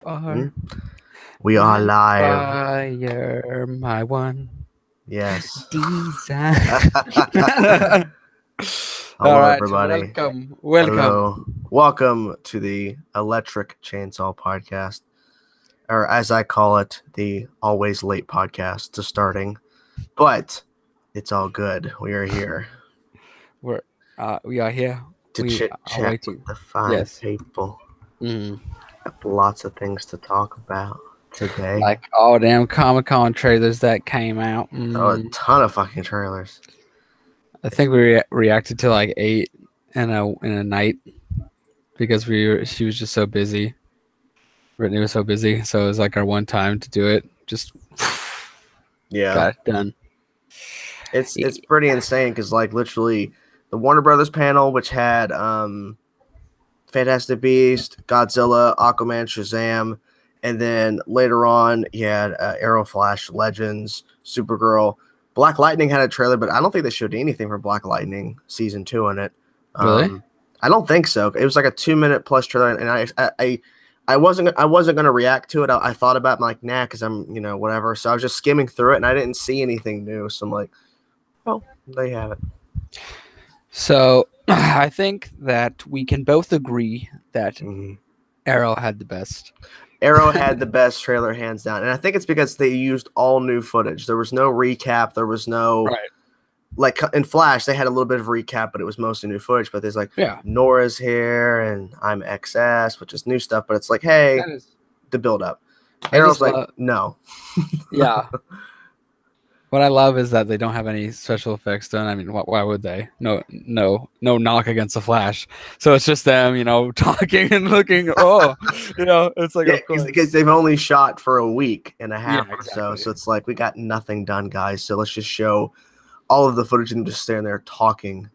Are We are my live. fire, my one Yes. desire. All Hello, right, everybody. welcome. Hello. Welcome to the Electric Chainsaw Podcast, or as I call it, the Always Late Podcast to starting. But it's all good. We are here We are here. to We chit are chat with waiting. the fine Yes. people. Mm. Have lots of things to talk about today. Like all damn Comic-Con trailers that came out. Oh, a ton of fucking trailers. I think we reacted to like 8 in a night because she was just so busy. Brittany was so busy, so it was like our one time to do it. Just Yeah. got it done. It's pretty insane because like literally the Warner Brothers panel, which had Fantastic Beast, Godzilla, Aquaman, Shazam, and then later on you had Arrow, Flash, Legends, Supergirl. Black Lightning had a trailer, but I don't think they showed anything for Black Lightning season 2 in it. Really? I don't think so. It was like a 2 minute plus trailer, and I wasn't gonna react to it. I thought about it, I'm like, nah, because I'm whatever. So I was just skimming through it, and I didn't see anything new. So I'm like, oh, there you have it. So I think that we can both agree that Mm-hmm. Arrow had the best. Arrow had the best trailer hands down, and I think it's because they used all new footage. There was no recap. There was no like in Flash. They had a little bit of recap, but it was mostly new footage. But there's like Nora's here and I'm XS, which is new stuff. But it's like, hey, the build up. Arrow's like, no. Yeah. What I love is that they don't have any special effects done. I mean, why would they? No knock against the Flash. So it's just them, talking and looking. Oh, it's like, of course. Because they've only shot for a week and a half or exactly. so. So it's like, we got nothing done, guys. So let's just show all of the footage and just standing there talking,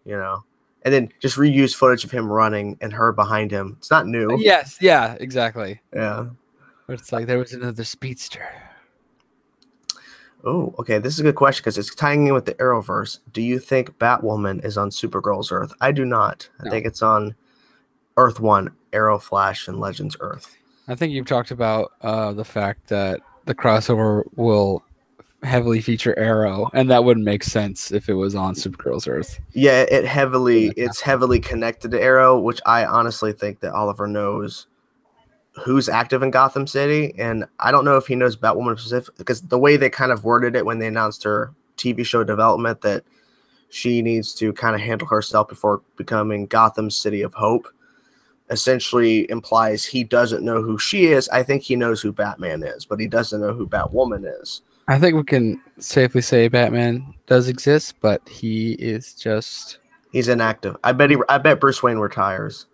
and then just reuse footage of him running and her behind him. It's not new. Yes. Yeah, exactly. Yeah. But it's like there was another speedster. Oh, okay. This is a good question because it's tying in with the Arrowverse. Do you think Batwoman is on Supergirl's Earth? I do not. I think it's on Earth 1, Arrow, Flash, and Legends Earth. I think you've talked about the fact that the crossover will heavily feature Arrow, and that wouldn't make sense if it was on Supergirl's Earth. Yeah, it's heavily connected to Arrow, which I honestly think that Oliver knows who's active in Gotham City, and I don't know if he knows Batwoman specific because the way they kind of worded it when they announced her TV show development that she needs to kind of handle herself before becoming Gotham City of Hope essentially implies he doesn't know who she is. I think he knows who Batman is, but he doesn't know who Batwoman is. I think we can safely say Batman does exist, but he's inactive. I bet Bruce Wayne retires.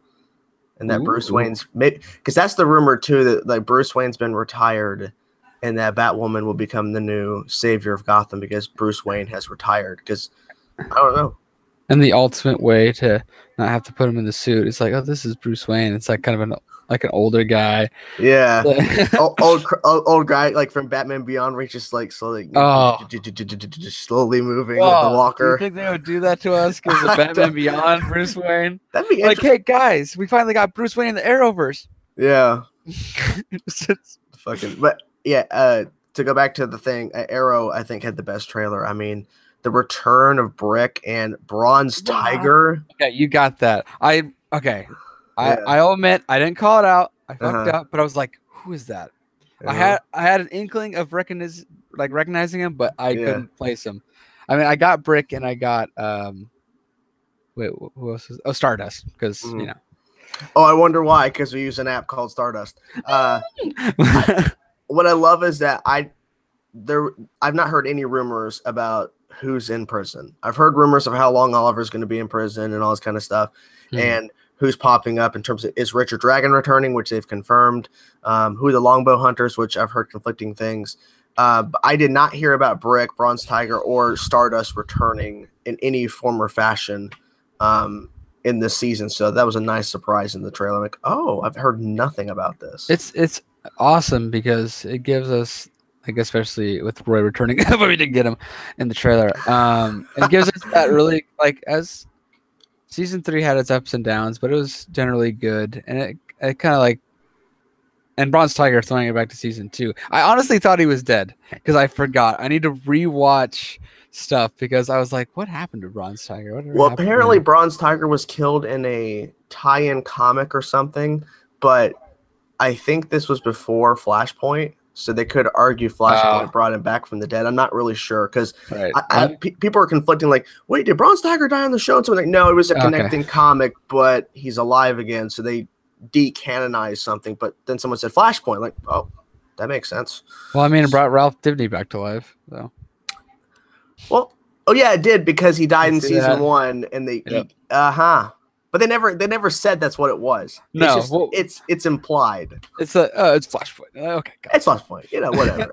And that Bruce Wayne's because that's the rumor too, that like Bruce Wayne's been retired and that Batwoman will become the new savior of Gotham because Bruce Wayne has retired. Because I don't know. And the ultimate way to not have to put him in the suit, it's like, oh, this is Bruce Wayne. It's like kind of an older guy. Yeah, old guy like from Batman Beyond, where he's just like slowly moving with the walker. Do you think they would do that to us because of Batman Beyond Bruce Wayne? That'd be like, hey guys, we finally got Bruce Wayne in the Arrowverse. Yeah, fucking. But yeah, to go back to the thing, Arrow I think had the best trailer. I mean, the return of Brick and Bronze Tiger. Okay, you got that. I'll admit I didn't call it out. I fucked up, but I was like, who is that? I had an inkling of recognizing him, but I couldn't place him. I mean, I got Brick and I got wait, who else is Stardust, because Oh, I wonder why, because we use an app called Stardust. What I love is that I've not heard any rumors about who's in prison. I've heard rumors of how long Oliver's going to be in prison and all this kind of stuff, and who's popping up in terms of, is Richard Dragon returning, which they've confirmed, who are the Longbow Hunters, which I've heard conflicting things. But I did not hear about Brick, Bronze Tiger, or Stardust returning in any form or fashion in this season. So that was a nice surprise in the trailer. Like, oh, I've heard nothing about this. It's awesome because it gives us, like, especially with Roy returning, but we didn't get him in the trailer. It gives us that really, like, as season 3 had its ups and downs, but it was generally good, and it kind of like and Bronze Tiger throwing it back to season 2. I honestly thought he was dead because I forgot. I need to rewatch stuff because I was like, what happened to Bronze Tiger? Well, apparently Bronze Tiger was killed in a tie-in comic or something, but I think this was before Flashpoint, so they could argue Flashpoint brought him back from the dead. I'm not really sure because people are conflicting. Like, wait, did Bronze Tiger die on the show? And so like, no, it was a connecting comic, but he's alive again. So they decanonized something. But then someone said Flashpoint. Like, oh, that makes sense. Well, I mean, it brought Ralph Dibny back to life, though. Well, oh yeah, it did because he died in season 1, and they But they never said that's what it was. No, it's implied. It's Flashpoint. Okay, it's Flashpoint. You know, whatever.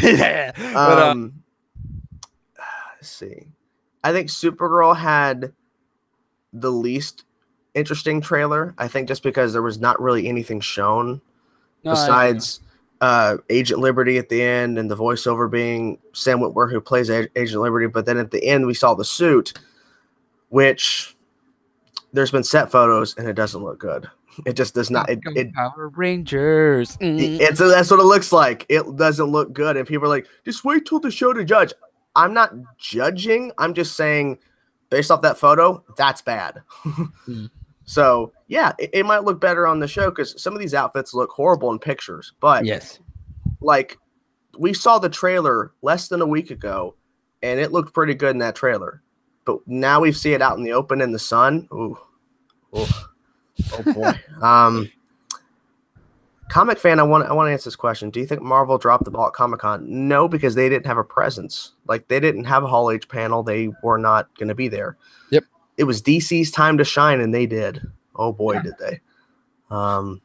Yeah. Let's see. I think Supergirl had the least interesting trailer. I think just because there was not really anything shown besides Agent Liberty at the end and the voiceover being Sam Witwer, who plays Agent Liberty. But then at the end, we saw the suit, which there's been set photos and it doesn't look good. It just does not. Power Rangers. That's what it looks like. It doesn't look good, and people are like, "Just wait till the show to judge." I'm not judging. I'm just saying, based off that photo, that's bad. So yeah, it might look better on the show because some of these outfits look horrible in pictures. But yes, like we saw the trailer less than a week ago, and it looked pretty good in that trailer. But now we see it out in the open in the sun. Ooh. Oh boy. Comic fan, I want to answer this question. Do you think Marvel dropped the ball at Comic-Con? No, because they didn't have a presence. Like they didn't have a Hall H panel. They were not going to be there. Yep. It was DC's time to shine, and they did. Oh boy, did they. I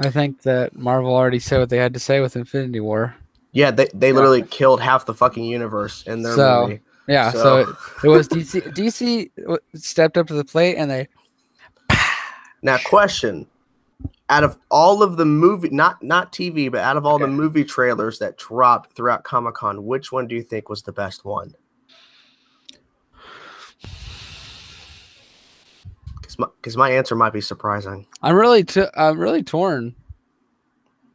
think that Marvel already said what they had to say with Infinity War. Yeah, they literally killed half the fucking universe in their movie. Yeah, so it was DC. DC stepped up to the plate, and they. Now, question: out of all of the movie, not TV, but out of all the movie trailers that dropped throughout Comic-Con, which one do you think was the best one? Because my answer might be surprising. I'm really torn.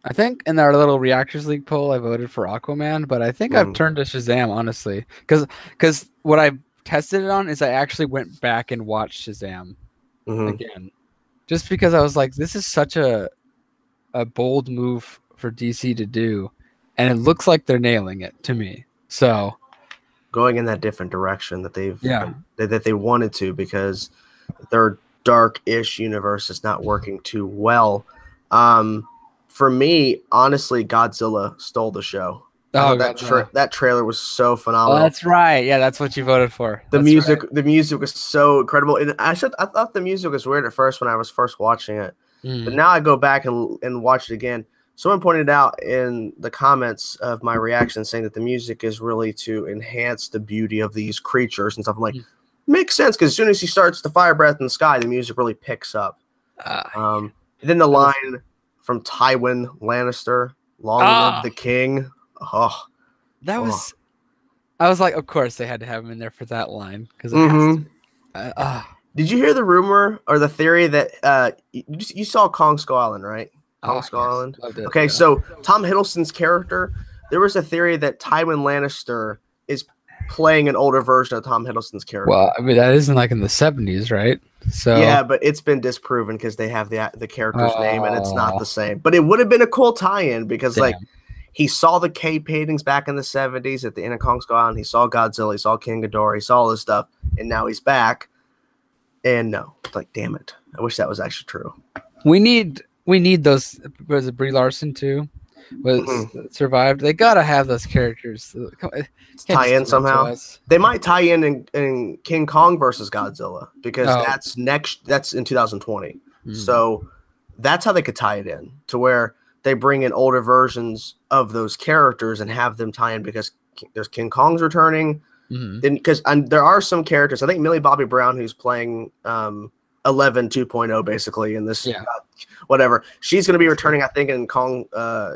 I think in our little Reactors League poll, I voted for Aquaman, but I think I've turned to Shazam, honestly. Because what I tested it on is I actually went back and watched Shazam again. Just because I was like, this is such a bold move for DC to do. And it looks like they're nailing it to me. So going in that different direction that that they wanted to, because their dark-ish universe is not working too well. For me, honestly, Godzilla stole the show. That trailer was so phenomenal. Oh, that's right. Yeah, that's what you voted for. The music was so incredible. And I thought the music was weird at first when I was first watching it. But now I go back and watch it again. Someone pointed out in the comments of my reaction saying that the music is really to enhance the beauty of these creatures and stuff. I'm like, makes sense, because as soon as he starts the fire breath in the sky, the music really picks up. And then the line from Tywin Lannister, "Long live the king." Oh, that was. I was like, of course they had to have him in there for that line because it has to. Did you hear the rumor or the theory that you saw Kong Skull Island, right? Kong Skull Island. Okay, so Tom Hiddleston's character, there was a theory that Tywin Lannister is playing an older version of Tom Hiddleston's character. Well, I mean, that isn't like in the 70s, right? So yeah, but it's been disproven because they have the character's name and it's not the same. But it would have been a cool tie-in because like he saw the cave paintings back in the 70s at the end of Kong Skull Island. He saw Godzilla, he saw King Ghidorah, he saw all this stuff, and now he's back. And no, like, damn it, I wish that was actually true. We need those. Was it Brie Larson too? Survived. They gotta have those characters tie in somehow. They might tie in King Kong versus Godzilla because that's in 2020. So that's how they could tie it in to where they bring in older versions of those characters and have them tie in because there's King Kong's returning. Then because there are some characters. I think Millie Bobby Brown, who's playing 11 2.0 basically in this whatever, she's going to be returning, I think, in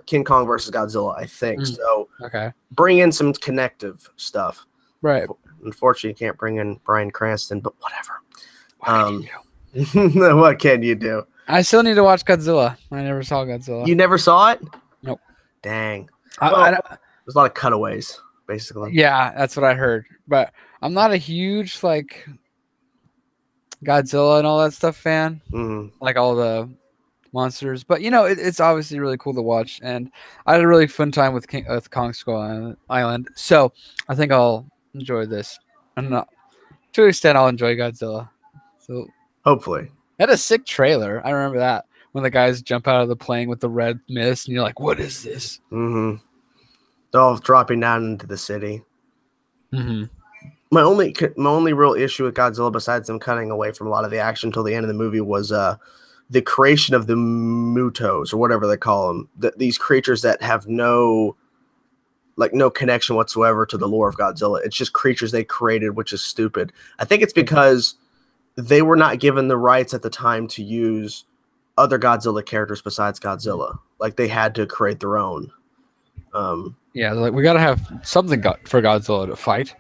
King Kong versus Godzilla, I think. So bring in some connective stuff. Right. Unfortunately, you can't bring in Bryan Cranston, but whatever. What can you do? I still need to watch Godzilla. I never saw Godzilla. You never saw it? Nope. Dang. Well, there's a lot of cutaways, basically. Yeah, that's what I heard. But I'm not a huge like Godzilla and all that stuff fan. Like all the monsters. But it's obviously really cool to watch, and I had a really fun time with Kong Skull Island. So I think I'll enjoy this. I'm not to an extent I'll enjoy Godzilla. So hopefully. It had a sick trailer. I remember that when the guys jump out of the plane with the red mist, and you're like, "What is this?" They're all dropping down into the city. My only real issue with Godzilla, besides them cutting away from a lot of the action until the end of the movie, was the creation of the Mutos, or whatever they call them. These creatures that have no connection whatsoever to the lore of Godzilla. It's just creatures they created, which is stupid. I think it's because they were not given the rights at the time to use other Godzilla characters besides Godzilla. Like, they had to create their own. Yeah, like, we gotta have something for Godzilla to fight. So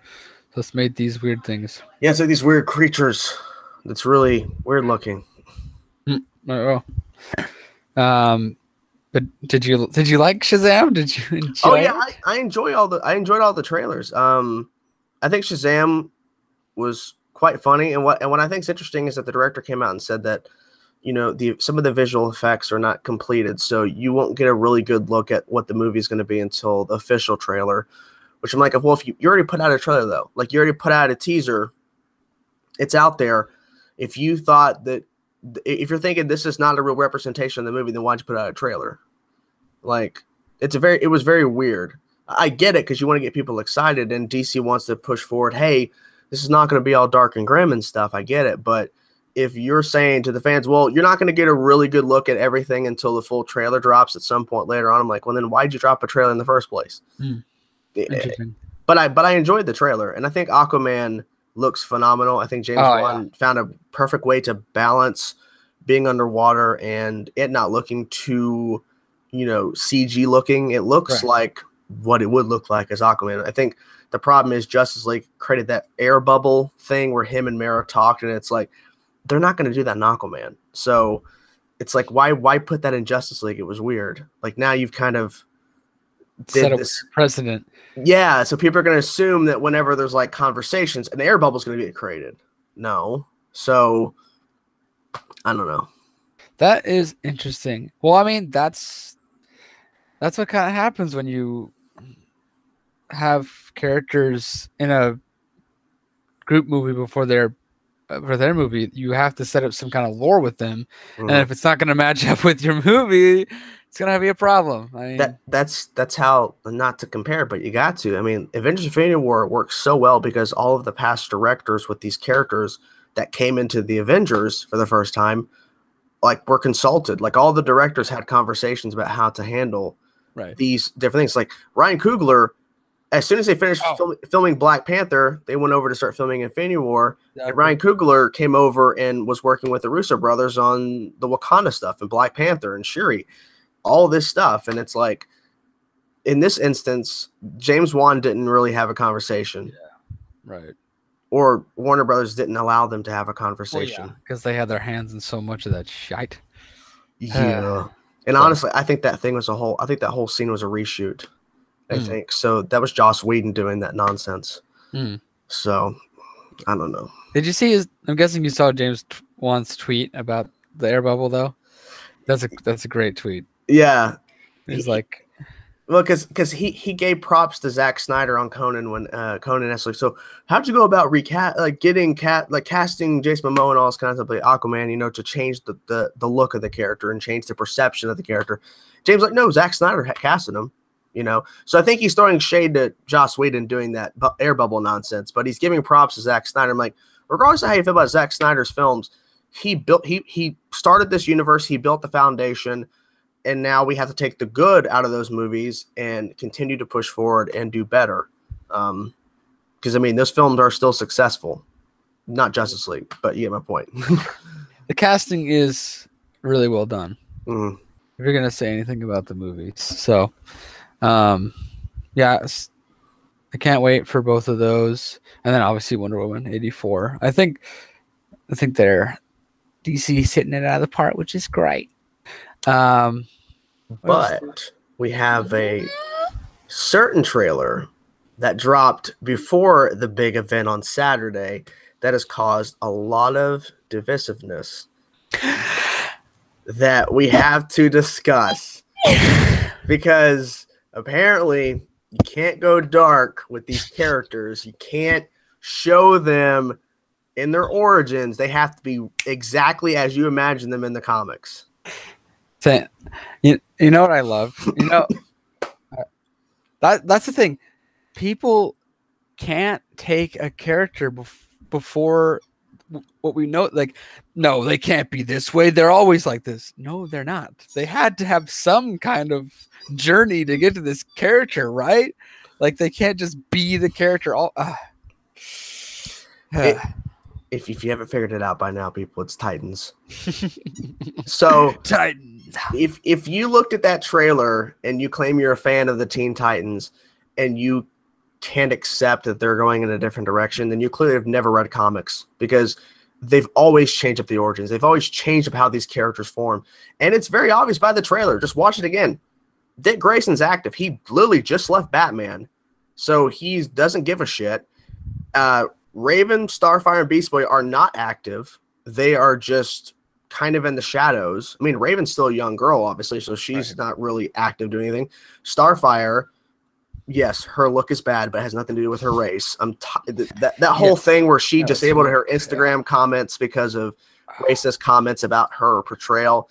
let's make these weird things. Yeah, it's like these weird creatures. That's really weird looking. Oh. But did you like Shazam? Did you enjoy it? I enjoyed all the trailers. I think Shazam was quite funny, and what I think is interesting is that the director came out and said that some of the visual effects are not completed, so you won't get a really good look at what the movie is going to be until the official trailer. Which I'm like, well, if you already put out a trailer though, like you already put out a teaser, it's out there. If you thought that, if you're thinking this is not a real representation of the movie, then why'd you put out a trailer? Like, it was very weird. I get it because you want to get people excited, and DC wants to push forward. Hey, this is not going to be all dark and grim and stuff. I get it, but if you're saying to the fans, well, you're not going to get a really good look at everything until the full trailer drops at some point later on, I'm like, well, then why'd you drop a trailer in the first place? Interesting. But I enjoyed the trailer, and I think Aquaman looks phenomenal. I think James Wan found a perfect way to balance being underwater and it not looking too, CG looking. It looks like what it would look like as Aquaman. I think the problem is Justice League created that air bubble thing where him and Mera talked, and it's like they're not going to do that in Aquaman. So it's like why put that in Justice League? It was weird. Like, now you've kind of set up precedent. Yeah, so people are going to assume that whenever there's like conversations, an air bubble is going to get created. No. So I don't know. That is interesting. Well, I mean, that's what kind of happens when you have characters in a group movie for their movie. You have to set up some kind of lore with them, and if it's not going to match up with your movie, it's going to be a problem. I mean, that's how, not to compare, but you got to. I mean, Avengers Infinity War works so well because all of the past directors with these characters that came into the Avengers for the first time, like, were consulted. Like, all the directors had conversations about how to handle these different things. Like, Ryan Coogler, as soon as they finished filming Black Panther, they went over to start filming Infinity War. Exactly. And Ryan Coogler came over and was working with the Russo brothers on the Wakanda stuff and Black Panther and Shuri, all this stuff. And it's like, in this instance, James Wan didn't really have a conversation. Yeah, right. Or Warner Brothers didn't allow them to have a conversation. Because they had their hands in so much of that shite. Yeah. And honestly, I think that whole scene was a reshoot. I think so. That was Joss Whedon doing that nonsense. So I don't know. Did you see I'm guessing you saw James Wan's tweet about the air bubble though. That's a great tweet. Yeah, he's like, well, because he gave props to Zack Snyder on Conan when Conan asked, like, so how'd you go about casting Jason Momoa and all this kind of stuff, like Aquaman, to change the look of the character and change the perception of the character. James like, no, Zack Snyder casted him. So I think he's throwing shade to Joss Whedon doing that air bubble nonsense, but he's giving props to Zack Snyder. I'm like, regardless of how you feel about Zack Snyder's films, he started this universe, he built the foundation, and now we have to take the good out of those movies and continue to push forward and do better. Because I mean, those films are still successful, not Justice League, but you get my point. The casting is really well done. If you're gonna say anything about the movies, so. Yeah, I can't wait for both of those, and then obviously Wonder Woman 84. I think they're DC's hitting it out of the park, which is great. But we have a certain trailer that dropped before the big event on Saturday that has caused a lot of divisiveness that we have to discuss, because apparently you can't go dark with these characters. You can't show them in their origins. They have to be exactly as you imagine them in the comics. You know what I love? You know, that's the thing. People can't take a character before what we know. Like, no, they can't be this way. They're always like this. No, they're not. They had to have some kind of journey to get to this character, right? Like, they can't just be the character all. If you haven't figured it out by now, people, it's Titans. So Titans. If you looked at that trailer and you claim you're a fan of the Teen Titans and you can't accept that they're going in a different direction, then you clearly have never read comics, because they've always changed up the origins. They've always changed up how these characters form. And it's very obvious by the trailer. Just watch it again. Dick Grayson's active. He literally just left Batman. So he doesn't give a shit. Raven, Starfire, and Beast Boy are not active. They are just kind of in the shadows. I mean, Raven's still a young girl, obviously, so she's not really active doing anything. Starfire, yes, her look is bad, but it has nothing to do with her race. That whole thing where she disabled her Instagram comments because of racist comments about her portrayal.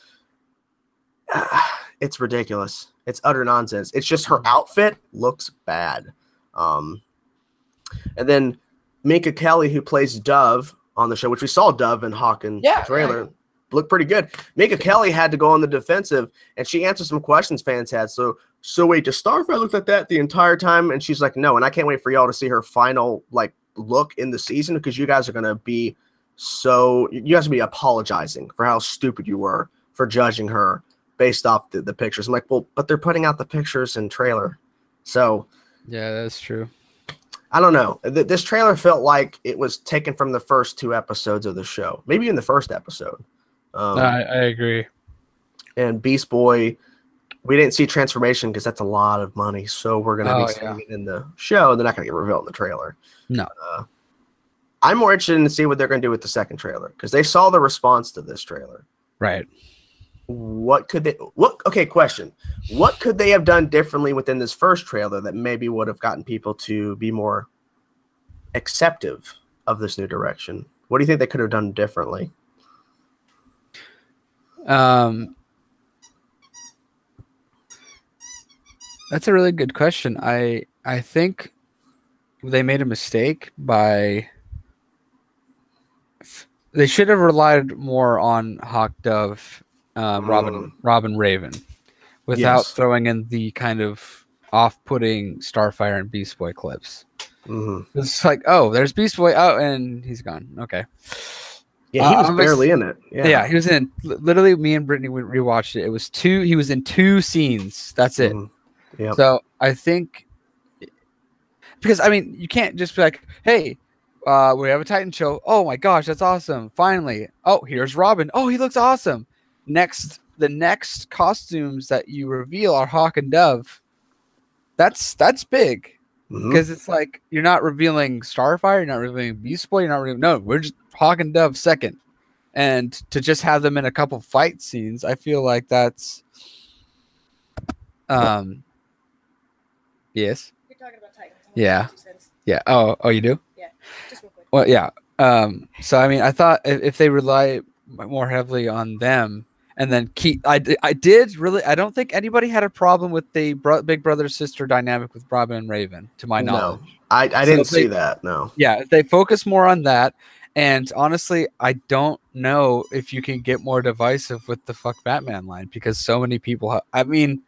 It's ridiculous. It's utter nonsense. It's just her outfit looks bad. And then Minka Kelly, who plays Dove on the show, which we saw Dove and Hawk in the trailer, looked pretty good. Minka Kelly had to go on the defensive, and she answered some questions fans had. So wait, does Starfire look like that the entire time? And she's like, no. And I can't wait for y'all to see her final look in the season, because you guys are gonna be apologizing for how stupid you were for judging her based off the pictures. I'm like, well, but they're putting out the pictures in trailer, so yeah, that's true. I don't know. This trailer felt like it was taken from the first 2 episodes of the show, maybe in the first episode. I agree. And Beast Boy, we didn't see transformation because that's a lot of money. So we're going to be seeing it in the show. They're not going to get revealed in the trailer. No. I'm more interested in to see what they're going to do with the second trailer, because they saw the response to this trailer. Right. Question. What could they have done differently within this first trailer that maybe would have gotten people to be more acceptive of this new direction? What do you think they could have done differently? That's a really good question. I think they made a mistake they should have relied more on Hawk, Dove, Robin, Raven, without throwing in the kind of off-putting Starfire and Beast Boy clips. Mm-hmm. It's like, oh, there's Beast Boy, and he's gone. Okay. Yeah, he was barely in it. Yeah, he was in. Literally, me and Brittany rewatched it. It was 2. He was in 2 scenes. That's it. Mm-hmm. Yep. So I think, because I mean, you can't just be like, hey, we have a Titan show. Oh my gosh, that's awesome! Finally. Oh, here's Robin. Oh, he looks awesome. The next costumes that you reveal are Hawk and Dove. That's big, because it's like you're not revealing Starfire, you're not revealing Beast Boy, you're not revealing. No, we're just Hawk and Dove second, and to just have them in a couple fight scenes, I feel like that's yes. You're talking about Titans. Yeah. Yeah. Oh, you do? Yeah. Just real quick. Well, yeah. So I mean, I thought if they rely more heavily on them, and then I don't think anybody had a problem with the big brother sister dynamic with Robin and Raven, to my knowledge. No, I didn't see that. No. Yeah, if they focus more on that, and honestly, I don't know if you can get more divisive with the "fuck Batman" line, because so many people. I mean,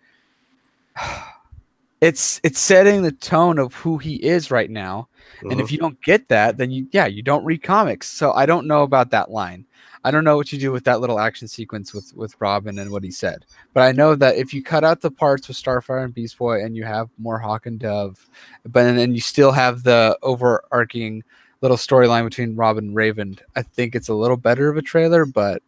it's setting the tone of who he is right now, and if you don't get that, then you don't read comics. So I don't know about that line. I don't know what you do with that little action sequence with Robin and what he said. But I know that if you cut out the parts with Starfire and Beast Boy and you have more Hawk and Dove, but then you still have the overarching little storyline between Robin and Raven, I think it's a little better of a trailer, but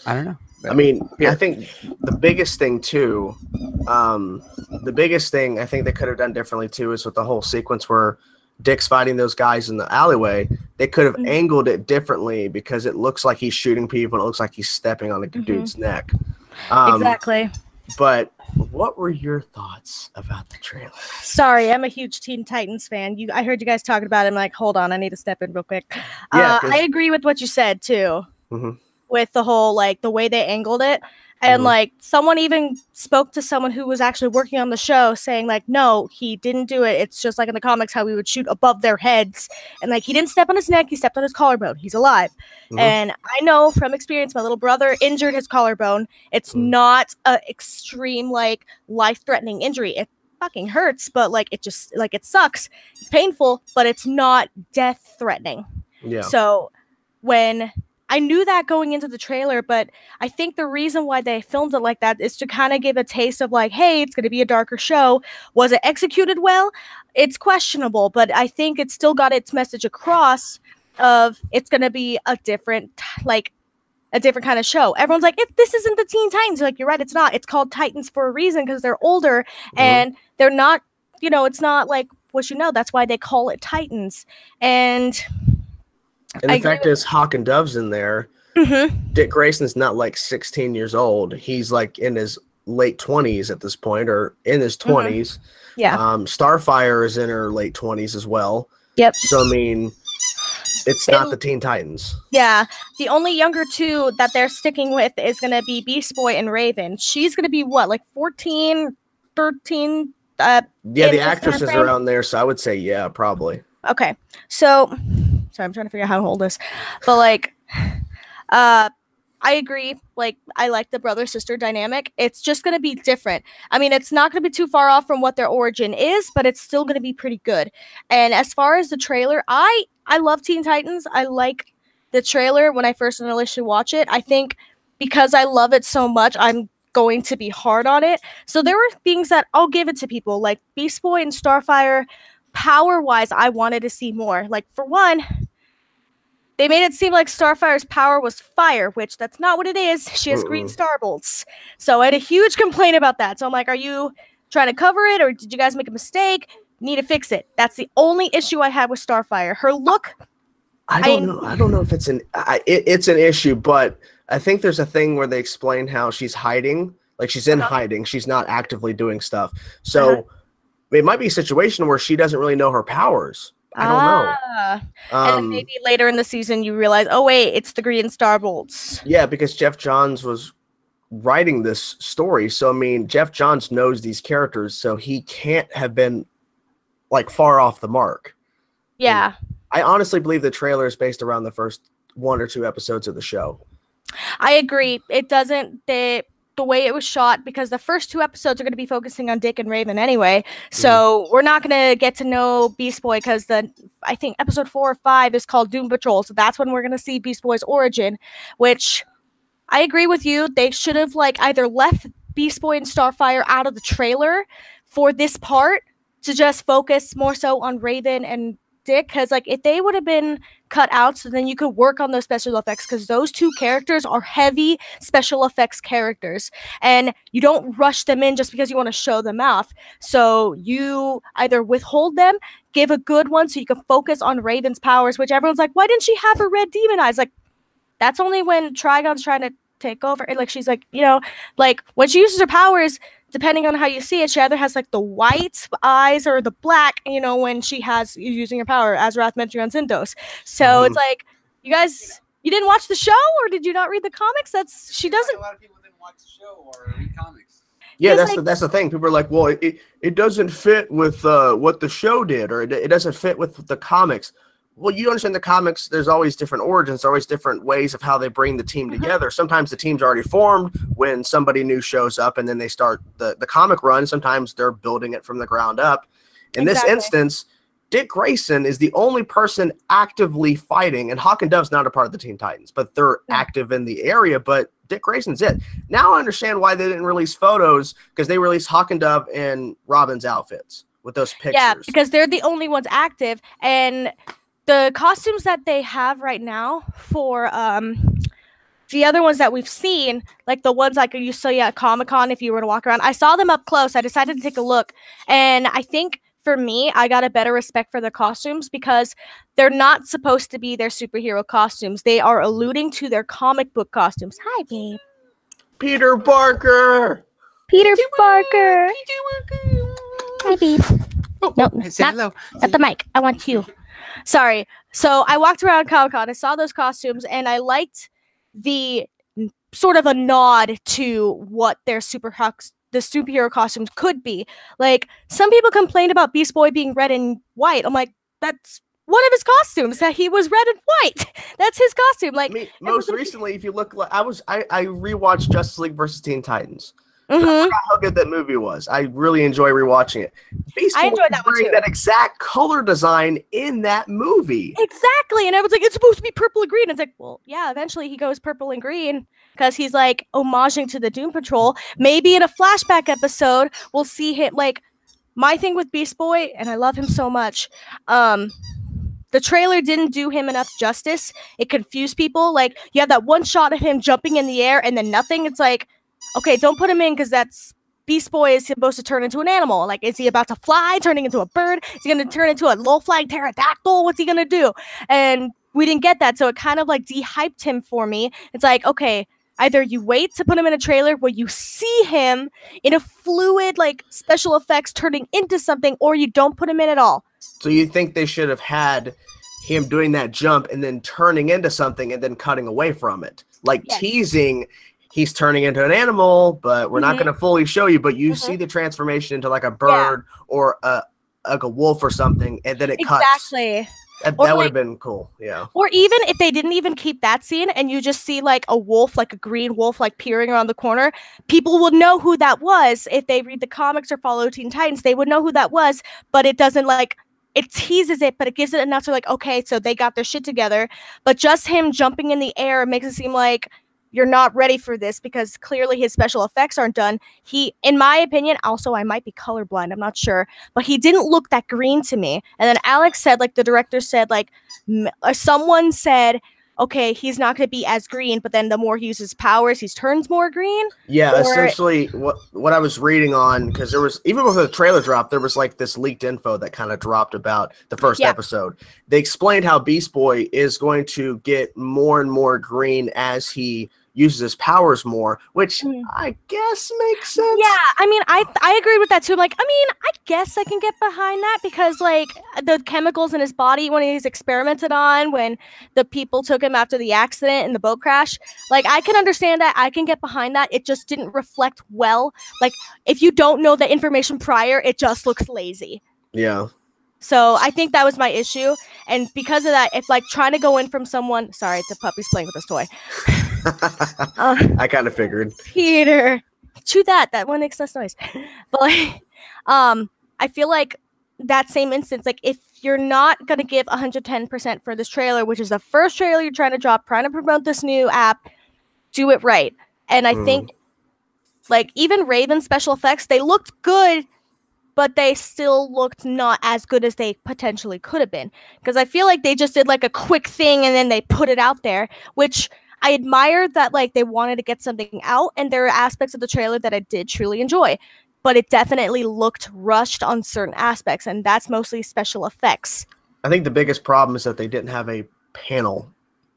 I don't know. I mean, I think the biggest thing too, the biggest thing I think they could have done differently too is with the whole sequence where Dick's fighting those guys in the alleyway. They could have angled it differently because it looks like he's shooting people and it looks like he's stepping on a dude's neck. Exactly. But what were your thoughts about the trailer? Sorry, I'm a huge Teen Titans fan. I heard you guys talking about it. I'm like, hold on, I need to step in real quick. Yeah, I agree with what you said too. With the whole, like, the way they angled it. And, like, someone even spoke to someone who was actually working on the show saying, like, no, he didn't do it. It's just like in the comics how we would shoot above their heads. And, like, he didn't step on his neck. He stepped on his collarbone. He's alive. And I know from experience, my little brother injured his collarbone. It's not an extreme, like, life-threatening injury. It fucking hurts, but, like, it just, like, it sucks. It's painful, but it's not death-threatening. Yeah. So when... I knew that going into the trailer, but I think the reason why they filmed it like that is to kind of give a taste of, like, hey, it's going to be a darker show. Was it executed well? It's questionable, but I think it still got its message across of it's going to be a different kind of show. Everyone's like, this isn't the Teen Titans. You're like, you're right, it's not. It's called Titans for a reason because they're older and they're not, it's not like what that's why they call it Titans. And the fact is, Hawk and Dove's in there. Dick Grayson's not like 16 years old. He's like in his late 20s at this point, or in his 20s. Yeah. Starfire is in her late 20s as well. Yep. So, I mean, it's not the Teen Titans. Yeah. The only younger two that they're sticking with is going to be Beast Boy and Raven. She's going to be, what, like 14, 13? Yeah, the actress is around there, so I would say, yeah, probably. Okay. So... Sorry, I'm trying to figure out how to hold this. But, like, I agree. Like, I like the brother-sister dynamic. It's just going to be different. I mean, it's not going to be too far off from what their origin is, but it's still going to be pretty good. And as far as the trailer, I love Teen Titans. I like the trailer when I first initially watch it. I think because I love it so much, I'm going to be hard on it. So there were things that I'll give it to people, like Beast Boy and Starfire. Power-wise, I wanted to see more. Like, for one, they made it seem like Starfire's power was fire, which that's not what it is. She has green star bolts. So I had a huge complaint about that. So I'm like, are you trying to cover it, or did you guys make a mistake? Need to fix it. That's the only issue I had with Starfire. Her look... I don't know if it's it's an issue, but I think there's a thing where they explain how she's hiding. Like, she's in hiding. She's not actively doing stuff. So... It might be a situation where she doesn't really know her powers. I don't know. And then maybe later in the season you realize, oh wait, it's the green star bolts. Yeah, because Jeff Johns was writing this story. So, I mean, Jeff Johns knows these characters, so he can't have been, like, far off the mark. Yeah. And I honestly believe the trailer is based around the first 1 or 2 episodes of the show. I agree. It doesn't... the way it was shot, because the first 2 episodes are going to be focusing on Dick and Raven anyway. So we're not going to get to know Beast Boy because I think episode 4 or 5 is called Doom Patrol. So that's when we're going to see Beast Boy's origin, which I agree with you. They should have, like, either left Beast Boy and Starfire out of the trailer for this part to just focus more so on Raven and Dick, because, like, if they would have been cut out, so then you could work on those special effects, because those 2 characters are heavy special effects characters, and you don't rush them in just because you want to show them off. So you either withhold them, give a good one so you can focus on Raven's powers, which everyone's like, why didn't she have her red demon eyes? Like, that's only when Trigon's trying to take over, and, like, she's like, like, when she uses her powers, depending on how you see it, she either has, like, the white eyes or the black, when she has using her power, as Wrath mentioned on Zindos. So it's like, you guys, you didn't watch the show, or did you not read the comics? She doesn't... A lot of people didn't watch the show or read comics. Yeah, that's the thing. People are like, well, it doesn't fit with what the show did, or it doesn't fit with the comics. Well, you understand the comics, there's always different origins, always different ways of how they bring the team together. Sometimes the team's already formed when somebody new shows up, and then they start the comic run. Sometimes they're building it from the ground up. In this instance, Dick Grayson is the only person actively fighting, and Hawk and Dove's not a part of the Teen Titans, but they're active in the area, but Dick Grayson's it. Now I understand why they didn't release photos, because they released Hawk and Dove in Robin's outfits with those pictures. Yeah, because they're the only ones active, and... the costumes that they have right now for the other ones that we've seen, like the ones like you see at Comic-Con, if you were to walk around, I saw them up close. I decided to take a look. And I think for me, I got a better respect for their costumes because they're not supposed to be their superhero costumes. They are alluding to their comic book costumes. Hi, babe. Peter Parker. Peter Parker. Hi, babe. Oh, no, say hello. At the mic. I want you. Sorry. So I walked around Comic-Con. I saw those costumes, and I liked the sort of a nod to what their the superhero costumes could be. Like, some people complained about Beast Boy being red and white. I'm like, that's one of his costumes, that he was red and white. That's his costume. Like, I mean, most recently, if you look, I rewatched Justice League versus Teen Titans. Mm-hmm. I forgot how good that movie was. I really enjoy rewatching it. Beast Boy enjoyed that one too. That exact color design in that movie. Exactly. And I was like, it's supposed to be purple and green. It's like, well, yeah, eventually he goes purple and green because he's like homaging to the Doom Patrol. Maybe in a flashback episode, we'll see him. Like, my thing with Beast Boy, and I love him so much, the trailer didn't do him enough justice. It confused people. Like, you have that one shot of him jumping in the air and then nothing. It's like, okay, don't put him in because that's Beast Boy is supposed to turn into an animal. Like, is he about to fly, turning into a bird? Is he going to turn into a low-flying pterodactyl? What's he going to do? And we didn't get that, so it kind of, like, de-hyped him for me. It's like, okay, either you wait to put him in a trailer where you see him in a fluid, like, special effects turning into something, or you don't put him in at all. So you think they should have had him doing that jump and then turning into something and then cutting away from it? Like, yes. Teasing... He's turning into an animal, but we're not going to fully show you. But you see the transformation into like a bird or like a wolf or something, and then it cuts. Exactly. That would have been cool. Yeah. Or even if they didn't even keep that scene, and you just see like a wolf, like a green wolf, like peering around the corner, people would know who that was. If they read the comics or follow Teen Titans, they would know who that was. But it doesn't like. It teases it, but it gives it enough to like, okay, so they got their shit together. But just him jumping in the air makes it seem like you're not ready for this because clearly his special effects aren't done. He, in my opinion, also I might be colorblind, I'm not sure, but he didn't look that green to me. And then Alex said, like the director said, like someone said, okay, he's not going to be as green, but then the more he uses powers, he turns more green. Yeah, essentially what I was reading on, because there was, even before the trailer dropped, there was like this leaked info that kind of dropped about the first episode. They explained how Beast Boy is going to get more and more green as he uses his powers more, which I guess makes sense. Yeah, I mean, I agree with that too. I'm like, I mean, I guess I can get behind that because like the chemicals in his body when he's experimented on, when the people took him after the accident and the boat crash, like I can understand that. I can get behind that. It just didn't reflect well. Like if you don't know the information prior, it just looks lazy. Yeah. So I think that was my issue. And because of that, if like trying to go in from someone, sorry, the puppy's playing with this toy. I kind of figured. Peter, chew that. That one makes less noise. But like, I feel like that same instance, like if you're not going to give 110% for this trailer, which is the first trailer you're trying to drop, trying to promote this new app, do it right. And I think like even Raven's special effects, they looked good, but they still looked not as good as they potentially could have been. Because I feel like they just did like a quick thing and then they put it out there, which I admired that like they wanted to get something out. And there are aspects of the trailer that I did truly enjoy. But it definitely looked rushed on certain aspects. And that's mostly special effects. I think the biggest problem is that they didn't have a panel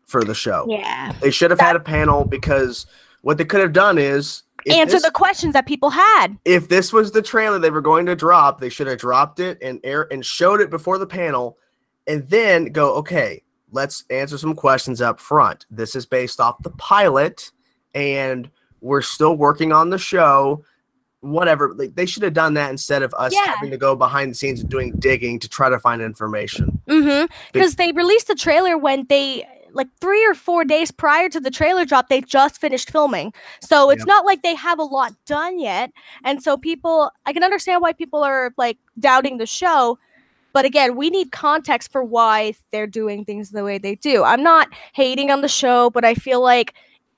for the show. Yeah. They should have had a panel because what they could have done is answer the questions that people had. If this was the trailer they were going to drop, they should have dropped it and showed it before the panel and then go, okay, let's answer some questions up front. This is based off the pilot and we're still working on the show. Whatever. Like, they should have done that instead of us having to go behind the scenes and doing digging to try to find information. Because they released the trailer when they... like 3 or 4 days prior to the trailer drop, they just finished filming. So it's not like they have a lot done yet. And so I can understand why people are like doubting the show. But again, we need context for why they're doing things the way they do. I'm not hating on the show, but I feel like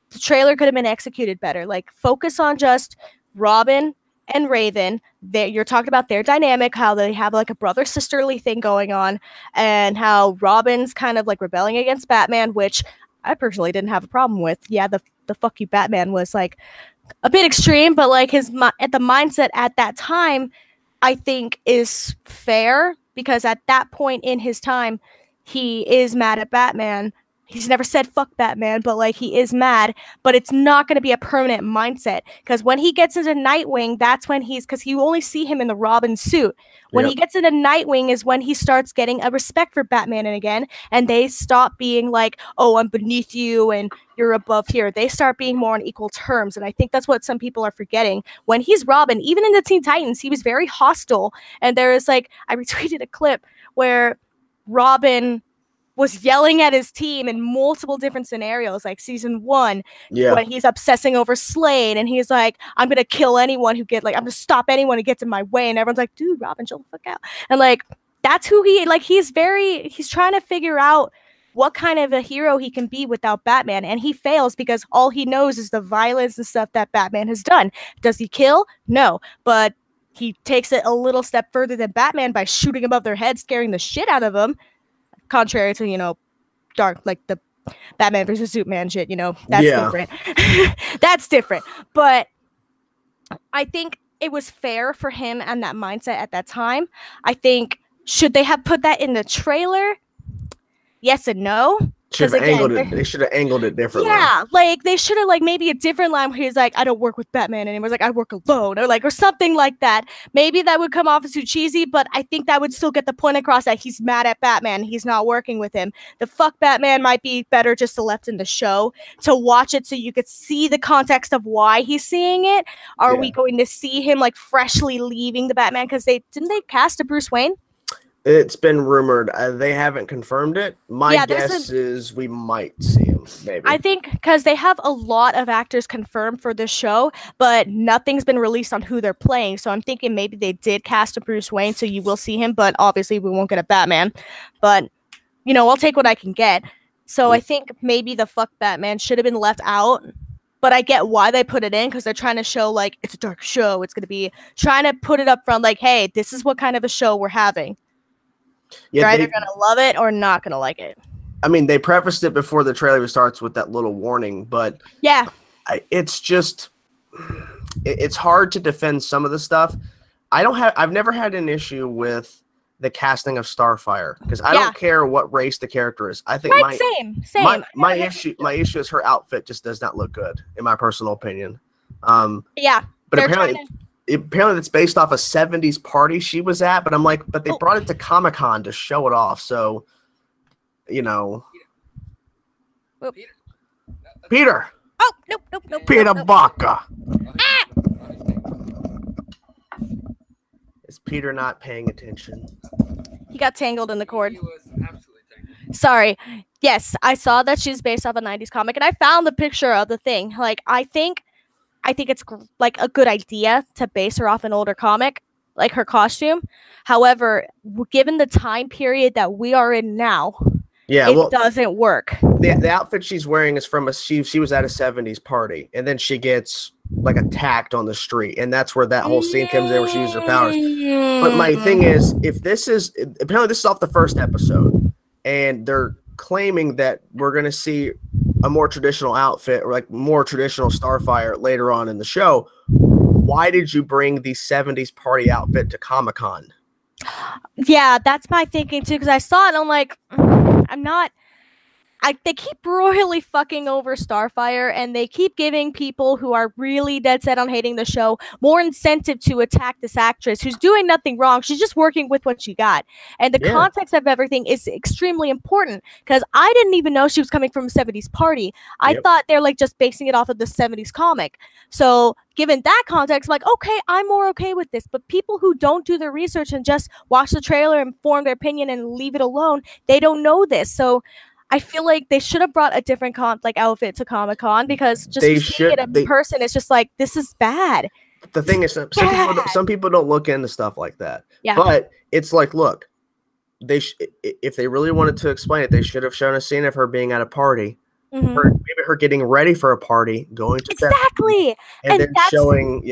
the trailer could have been executed better. Like focus on just Robin and Raven. You're talking about their dynamic, how they have like a brother-sisterly thing going on, and how Robin's kind of like rebelling against Batman, which I personally didn't have a problem with. Yeah, the fuck you Batman was like a bit extreme, but like the mindset at that time, I think is fair, because at that point in his time, he is mad at Batman. He's never said fuck Batman, but like he is mad, but it's not going to be a permanent mindset, because when he gets into Nightwing, that's when because you only see him in the Robin suit. When he gets into Nightwing is when he starts getting a respect for Batman again, and they stop being like, oh, I'm beneath you and you're above here. They start being more on equal terms, and I think that's what some people are forgetting. When he's Robin, even in the Teen Titans, he was very hostile, and there is like, I retweeted a clip where Robin was yelling at his team in multiple different scenarios, like season 1, when he's obsessing over Slade, and he's like, I'm gonna kill anyone who I'm gonna stop anyone who gets in my way, and everyone's like, dude, Robin, chill the fuck out. And like, that's who he's trying to figure out what kind of a hero he can be without Batman, and he fails because all he knows is the violence and stuff that Batman has done. Does he kill? No, but he takes it a little step further than Batman by shooting above their head, scaring the shit out of them. Contrary to, dark, like the Batman versus Superman shit, that's different. That's different. But I think it was fair for him and that mindset at that time. I think, should they have put that in the trailer? Yes and no. They should have angled it differently. Yeah, like they should have maybe a different line where he's like, I don't work with Batman anymore. Like, I work alone, or something like that. Maybe that would come off as too cheesy, but I think that would still get the point across that he's mad at Batman. He's not working with him. The fuck Batman might be better just to left in the show to watch it so you could see the context of why he's seeing it. Are we going to see him freshly leaving the Batman? Because didn't they cast a Bruce Wayne? It's been rumored. They haven't confirmed it. My guess is we might see him, maybe. I think because they have a lot of actors confirmed for this show, but nothing's been released on who they're playing. So I'm thinking maybe they did cast a Bruce Wayne, so you will see him, but obviously we won't get a Batman. But, I'll take what I can get. So I think maybe the fuck Batman should have been left out. But I get why they put it in, because they're trying to show, it's a dark show. It's going to be trying to put it up front, hey, this is what kind of a show we're having. You're either going to love it or not going to like it. I mean, they prefaced it before the trailer starts with that little warning, but it's just, it's hard to defend some of the stuff. I've never had an issue with the casting of Starfire, because I don't care what race the character is. I think same. My issue is her outfit just does not look good, in my personal opinion. But apparently it's based off a 70s party she was at, but I'm like, but they brought it to Comic-Con to show it off, so Peter. Oh, nope. Peter Baca. Is Peter not paying attention? He got tangled in the cord. He was absolutely tangled. Sorry. Yes, I saw that she's based off a 90s comic, and I found the picture of the thing. I think it's a good idea to base her off an older comic, like her costume. However, given the time period that we are in now, it doesn't work. The outfit she's wearing is from she was at a 70s party, and then she gets attacked on the street, and that's where that whole scene comes in where she uses her powers. But my thing is, if this is apparently this is off the first episode, and they're claiming that we're going to see a more traditional outfit or more traditional Starfire later on in the show, why did you bring the 70s party outfit to Comic-Con? Yeah, that's my thinking too, because I saw it and I'm like, they keep royally fucking over Starfire, and they keep giving people who are really dead set on hating the show more incentive to attack this actress who's doing nothing wrong. She's just working with what she got. And the context of everything is extremely important, because I didn't even know she was coming from a 70s party. I thought they're just basing it off of the 70s comic. So given that context, I'm okay, I'm more okay with this. But people who don't do their research and just watch the trailer and form their opinion and leave it alone, they don't know this. So I feel like they should have brought a different outfit to Comic-Con, because just seeing it in person, it's just this is bad. The thing is, some people don't look into stuff like that. Yeah. But it's look, if they really wanted to explain it, they should have shown a scene of her being at a party, maybe her getting ready for a party, going to exactly, and then showing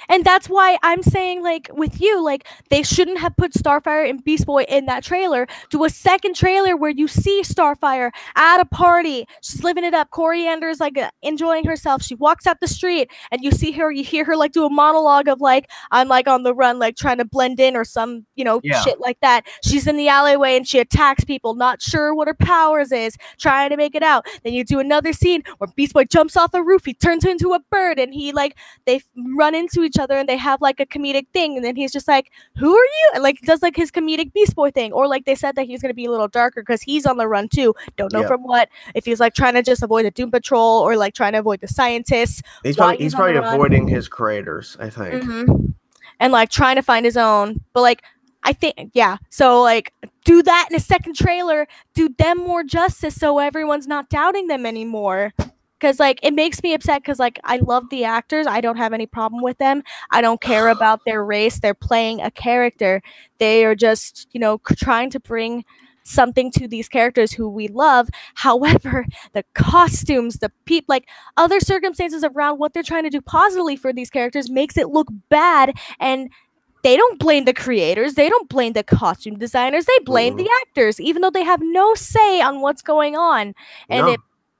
And that's why I'm saying, like, with you, like, they shouldn't have put Starfire and Beast Boy in that trailer. Do a second trailer where you see Starfire at a party. She's living it up. Coriander's, like, enjoying herself. She walks out the street, and you see her, you hear her, like, do a monologue of, like, I'm, like, on the run, like, trying to blend in or some, shit like that. She's in the alleyway, and she attacks people, not sure what her powers is, trying to make it out. Then you do another scene where Beast Boy jumps off a roof. He turns into a bird, and they run into each other and they have like a comedic thing, and then he's just like, who are you? And like does like his comedic Beast Boy thing. Or like they said that he's going to be a little darker because he's on the run too, don't know from what, if he's like trying to just avoid the Doom Patrol or like trying to avoid the scientists. He's probably avoiding his creators, I think. And like trying to find his own. But like I think, so like do that in a second trailer, do them more justice so everyone's not doubting them anymore. Because, like, it makes me upset because, like, I love the actors. I don't have any problem with them. I don't care about their race. They're playing a character. They are just, trying to bring something to these characters who we love. However, the costumes, the like, other circumstances around what they're trying to do positively for these characters makes it look bad. And they don't blame the creators. They don't blame the costume designers. They blame the actors, even though they have no say on what's going on. And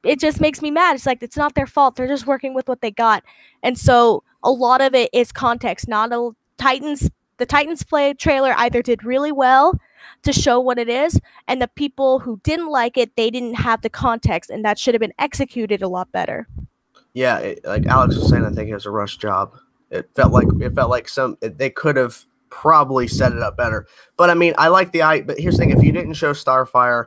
it just makes me mad. It's like, it's not their fault. They're just working with what they got. And so a lot of it is context. The Titans play trailer either did really well to show what it is, and the people who didn't like it, they didn't have the context, and that should have been executed a lot better. Yeah, like Alex was saying, I think it was a rush job. It felt like they could have probably set it up better. But I mean, I like but here's the thing: if you didn't show Starfire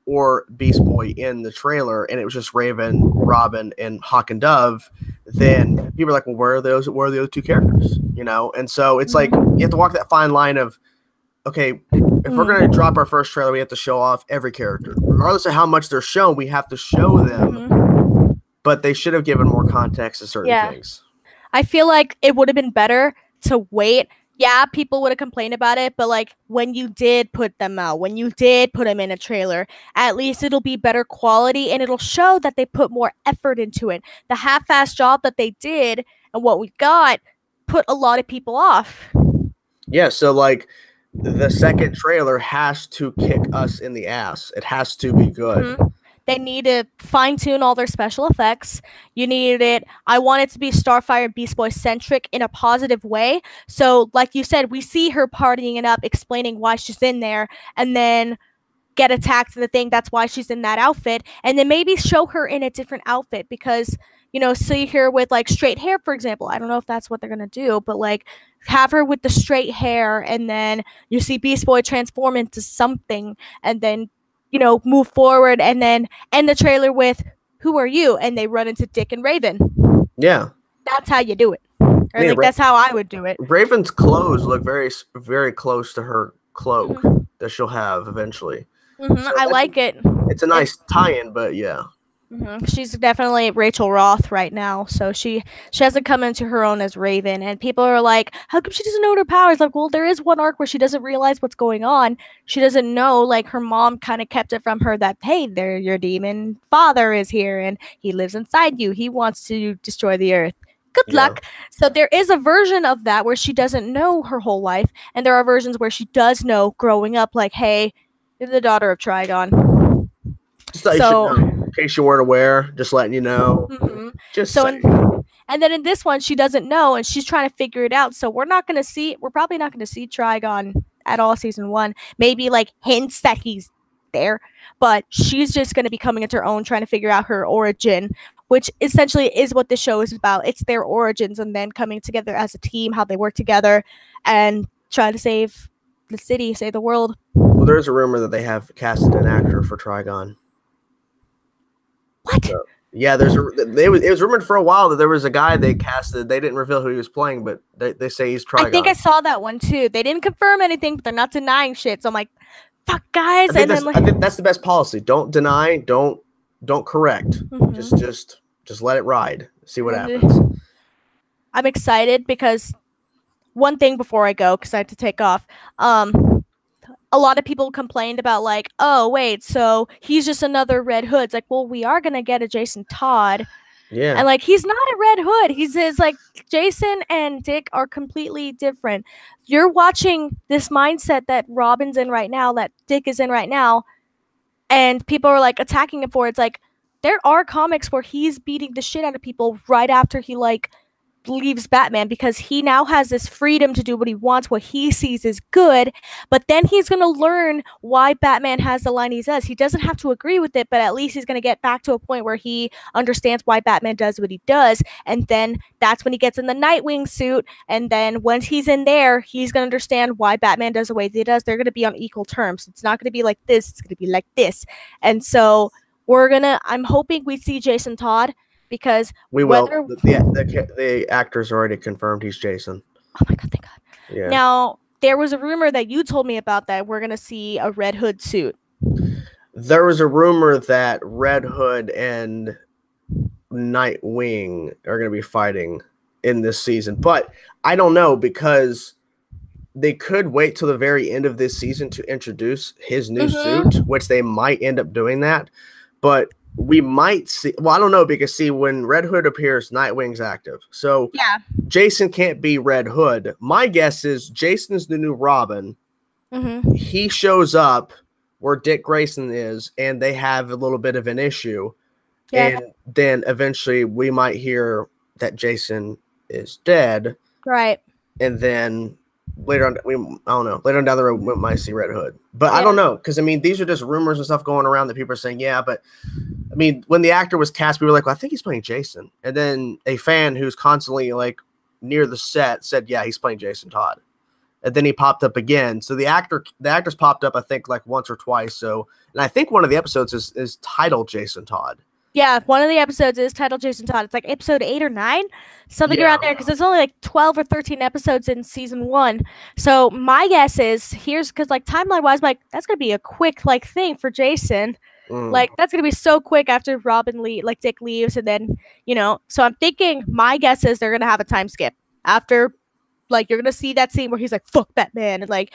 or Beast Boy in the trailer and it was just Raven, Robin, and Hawk and Dove, then people are like, well, where are the other two characters? And so it's like you have to walk that fine line of, okay, if we're going to drop our first trailer, we have to show off every character. Regardless of how much they're shown, we have to show them, but they should have given more context to certain things. I feel like it would have been better to wait. Yeah, people would have complained about it, but like when you did put them out, when you did put them in a trailer, at least it'll be better quality and it'll show that they put more effort into it. The half-assed job that they did and what we got put a lot of people off. Yeah, so like the second trailer has to kick us in the ass. It has to be good. They need to fine-tune all their special effects. You needed it. I want it to be Starfire and Beast Boy centric in a positive way. So, like you said, we see her partying it up, explaining why she's in there, and then get attacked and the thing. That's why she's in that outfit. And then maybe show her in a different outfit because, see her with like straight hair, for example. I don't know if that's what they're going to do, but like have her with the straight hair, and then you see Beast Boy transform into something, and then move forward and then end the trailer with, who are you? And they run into Dick and Raven. Yeah. That's how you do it. Or that's how I would do it. Raven's clothes look very, very close to her cloak that she'll have eventually. So I like it. It's a nice tie-in, but yeah. She's definitely Rachel Roth right now, so she hasn't come into her own as Raven, and people are like, how come she doesn't know her powers? Like, well, there is one arc where she doesn't realize what's going on. She doesn't know, like, her mom kind of kept it from her that, hey, your demon father is here and he lives inside you. He wants to destroy the earth. Good luck. So there is a version of that where she doesn't know her whole life, and there are versions where she does know growing up, like, hey, you're the daughter of Trigon. So in case you weren't aware, just letting you know. Just so and then in this one, she doesn't know, and she's trying to figure it out. So we're probably not going to see Trigon at all season 1. Maybe like hints that he's there, but she's just going to be coming into her own, trying to figure out her origin, which essentially is what the show is about. It's their origins and then coming together as a team, how they work together and try to save the city, save the world. Well, there's a rumor that they have casted an actor for Trigon. What? So, yeah, it was rumored for a while that there was a guy they casted. They didn't reveal who he was playing, but they say he's Trigon. I think I saw that one too. They didn't confirm anything, but they're not denying shit. So I'm like, fuck, guys. I think that's the best policy. Don't deny. Don't correct. Just let it ride. See what happens. I'm excited because one thing before I go, because I have to take off. A lot of people complained about like, oh wait, so he's just another Red Hood. It's like, well, we are gonna get a Jason Todd Yeah. And like he's not a Red Hood. He's like Jason and Dick are completely different. You're watching this mindset that Robin's in right now, that Dick is in right now, and people are like attacking him for it. It's like there are comics where he's beating the shit out of people right after he like leaves Batman, because he now has this freedom to do what he wants, what he sees is good. But then he's going to learn why Batman has the line he does. He doesn't have to agree with it, but at least he's going to get back to a point where he understands why Batman does what he does. And then that's when he gets in the Nightwing suit. And then once he's in there, he's going to understand why Batman does the way he does. They're going to be on equal terms. It's not going to be like this. It's going to be like this. And so I'm hoping we see Jason Todd, because we will. The actor's already confirmed he's Jason. Oh my god, thank God. Yeah. Now, there was a rumor that you told me about that we're going to see a Red Hood suit. There was a rumor that Red Hood and Nightwing are going to be fighting in this season, but I don't know, because they could wait till the very end of this season to introduce his new suit, which they might end up doing that. But we might see. Well, I don't know, because see, when Red Hood appears, Nightwing's active. So yeah, Jason can't be Red Hood. My guess is Jason's the new Robin. He shows up where Dick Grayson is, and they have a little bit of an issue. Yeah. And then eventually we might hear that Jason is dead. Right. And then later on, I don't know. Later on down the road, we might see Red Hood. But yeah. I don't know, because I mean, these are just rumors and stuff going around that people are saying, yeah, but I mean, when the actor was cast, we were like, well, I think he's playing Jason. And then a fan who's constantly like near the set said, yeah, he's playing Jason Todd. And then he popped up again. So the actor's popped up, I think, like once or twice. So, and I think one of the episodes is titled Jason Todd. Yeah, one of the episodes is titled Jason Todd. It's like episode 8 or 9, something around there, because there's only like 12 or 13 episodes in season 1. So my guess is because like timeline wise, like that's gonna be a quick like thing for Jason. Like that's gonna be so quick after Dick leaves, and then So I'm thinking, my guess is they're gonna have a time skip after, like you're gonna see that scene where he's like fuck Batman, and like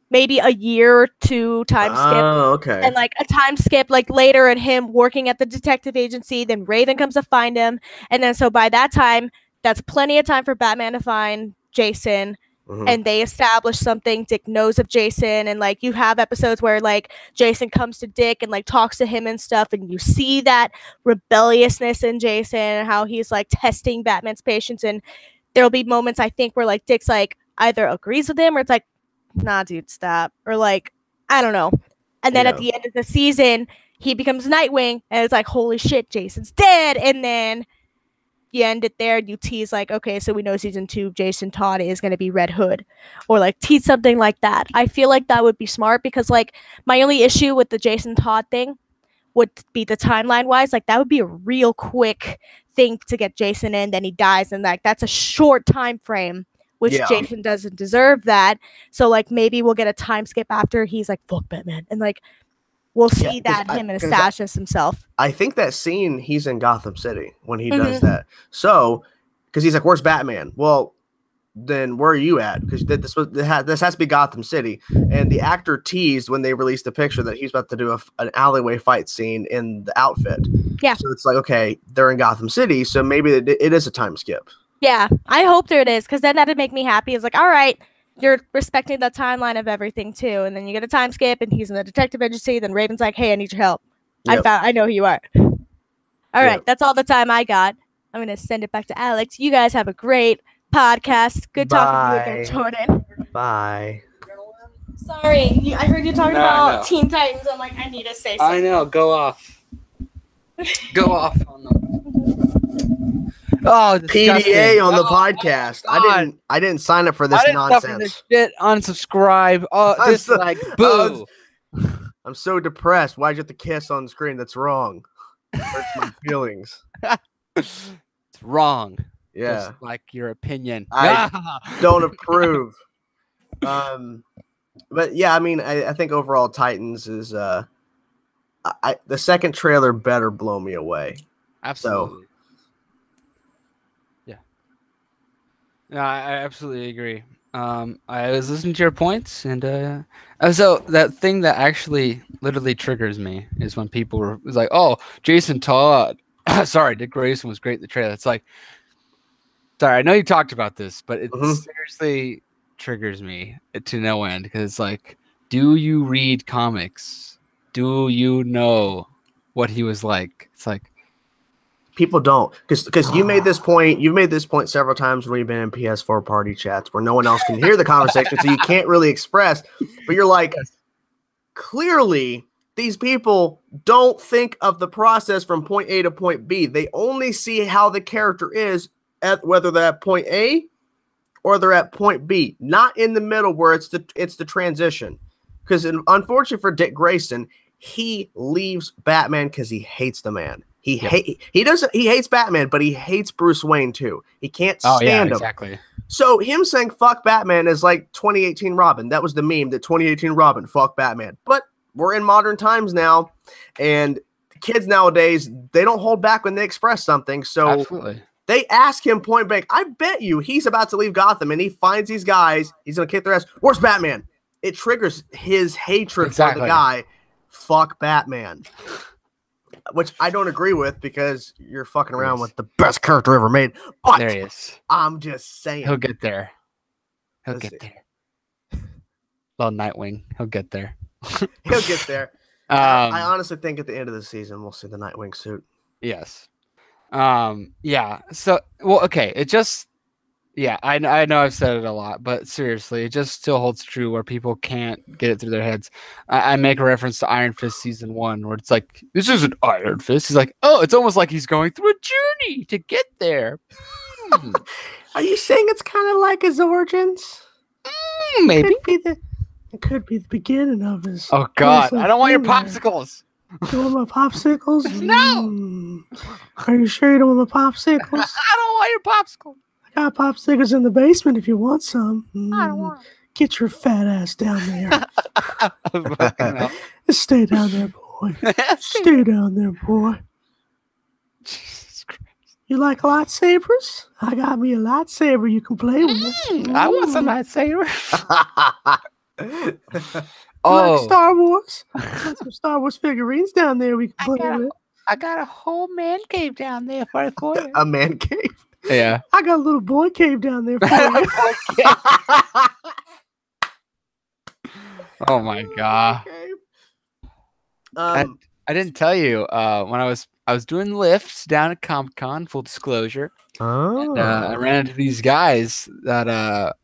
maybe a year or two time skip. Oh, okay. And like a time skip like later, and him working at the detective agency, then Raven comes to find him, and then so by that time, that's plenty of time for Batman to find Jason. And they establish something. Dick knows of Jason, and like you have episodes where like Jason comes to Dick and like talks to him and stuff, and you see that rebelliousness in Jason and how he's like testing Batman's patience. And there'll be moments, I think, where like Dick's like either agrees with him or it's like, nah, dude, stop, or like I don't know. And then at the end of the season, he becomes Nightwing, and it's like, holy shit, Jason's dead. And then you end it there, and you tease like, okay, so we know season 2 Jason Todd is going to be Red Hood, or like tease something like that. I feel like that would be smart, because like my only issue with the Jason Todd thing would be the timeline wise. Like that would be a real quick thing to get Jason in, then he dies, and like that's a short time frame, which Jason doesn't deserve that. So like maybe we'll get a time skip after he's like fuck Batman, and like we'll see that him and establishes himself. I think that scene, he's in Gotham City when he does that. So, because he's like, where's Batman? Well, then where are you at? Because this has to be Gotham City. And the actor teased when they released the picture that he's about to do an alleyway fight scene in the outfit. Yeah. So it's like, okay, they're in Gotham City, so maybe it is a time skip. Yeah, I hope there it is, because then that'd make me happy. It's like, all right, you're respecting the timeline of everything too, and then you get a time skip, and he's in the detective agency. Then Raven's like, "Hey, I need your help. Yep. I know who you are." All right, that's all the time I got. I'm gonna send it back to Alex. You guys have a great podcast. Good talking to you again, Jordan. Bye. Sorry, I heard you talking about Teen Titans. I'm like, I need to say something. I know. Go off. Go off. Oh, PDA on the podcast. I didn't sign up for this nonsense. This shit. Unsubscribe. Oh, this like boo. I'm so depressed. Why'd you have to kiss on the screen? That's wrong. It hurts my feelings. It's wrong. Yeah. Just like your opinion. I don't approve. But yeah, I mean, I think overall Titans is the second trailer better blow me away. Absolutely. So, no, I absolutely agree. I was listening to your points, and so that thing that actually literally triggers me is when people were like, "Oh, Jason Todd, sorry, Dick Grayson was great in the trailer. It's like, sorry, I know you talked about this, but it seriously triggers me to no end because it's like, do you read comics? Do you know what he was like? It's like people don't, because you made this point. You've made this point several times when you've been in PS4 party chats where no one else can hear the conversation, so you can't really express. But you're like, clearly, these people don't think of the process from point A to point B. They only see how the character is at whether they're at point A or they're at point B, not in the middle where it's the transition. Because unfortunately for Dick Grayson, he leaves Batman because he hates the man. He hates Batman, but he hates Bruce Wayne too. He can't stand him. Exactly. So him saying fuck Batman is like 2018 Robin. That was the meme, that 2018 Robin, fuck Batman. But we're in modern times now, and kids nowadays, they don't hold back when they express something. So absolutely. They ask him point blank, I bet you he's about to leave Gotham and he finds these guys, he's going to kick their ass. Where's Batman? It triggers his hatred for the guy. Fuck Batman. Which I don't agree with because you're fucking around with the best character ever made. But there he is. I'm just saying. He'll get there. He'll get there. Little Nightwing. He'll get there. He'll get there. I honestly think at the end of the season, we'll see the Nightwing suit. Yes. Yeah. So, well, okay. It just, yeah, I know I've said it a lot, but seriously, it just still holds true where people can't get it through their heads. I make a reference to Iron Fist season 1 where it's like, this isn't Iron Fist. He's like, oh, it's almost like he's going through a journey to get there. Are you saying it's kind of like his origins? Maybe. It could be the beginning of his. Oh, God. I don't want your popsicles. You want my popsicles? No. Are you sure you don't want my popsicles? I don't want your popsicles. I got popsicles in the basement if you want some. I don't want them. Get your fat ass down there. Stay down there, boy. Stay down there, boy. Jesus Christ. You like lightsabers? I got me a lightsaber you can play with. I want some lightsaber. Like Star Wars? Got some Star Wars figurines down there we can play with. I got a whole man cave down there for you. A man cave? Yeah. I got a little boy cave down there for you. Oh my God. I didn't tell you when I was doing lifts down at Comic-Con, full disclosure. Oh. And, I ran into these guys that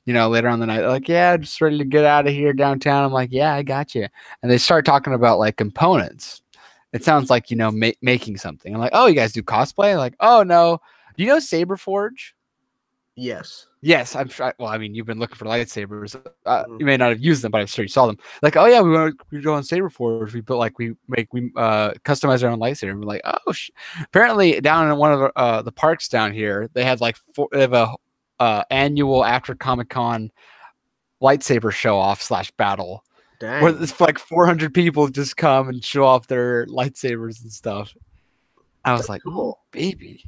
later on the night, they're like, yeah, just ready to get out of here downtown. I'm like, yeah, I got you. And they start talking about like components. It sounds like, making something. I'm like, oh, you guys do cosplay? I'm like, oh, no. Do you know Saberforge? Yes. Yes. I'm sure. Well, I mean, you've been looking for lightsabers. You may not have used them, but I'm sure you saw them. Like, oh, yeah, we go on Saberforge. We customize our own lightsaber. And we're like, oh, apparently down in one of the parks down here, they had like they have a annual after Comic-Con lightsaber show off / battle. Dang. Where it's like 400 people just come and show off their lightsabers and stuff. I was like, cool. Oh, baby.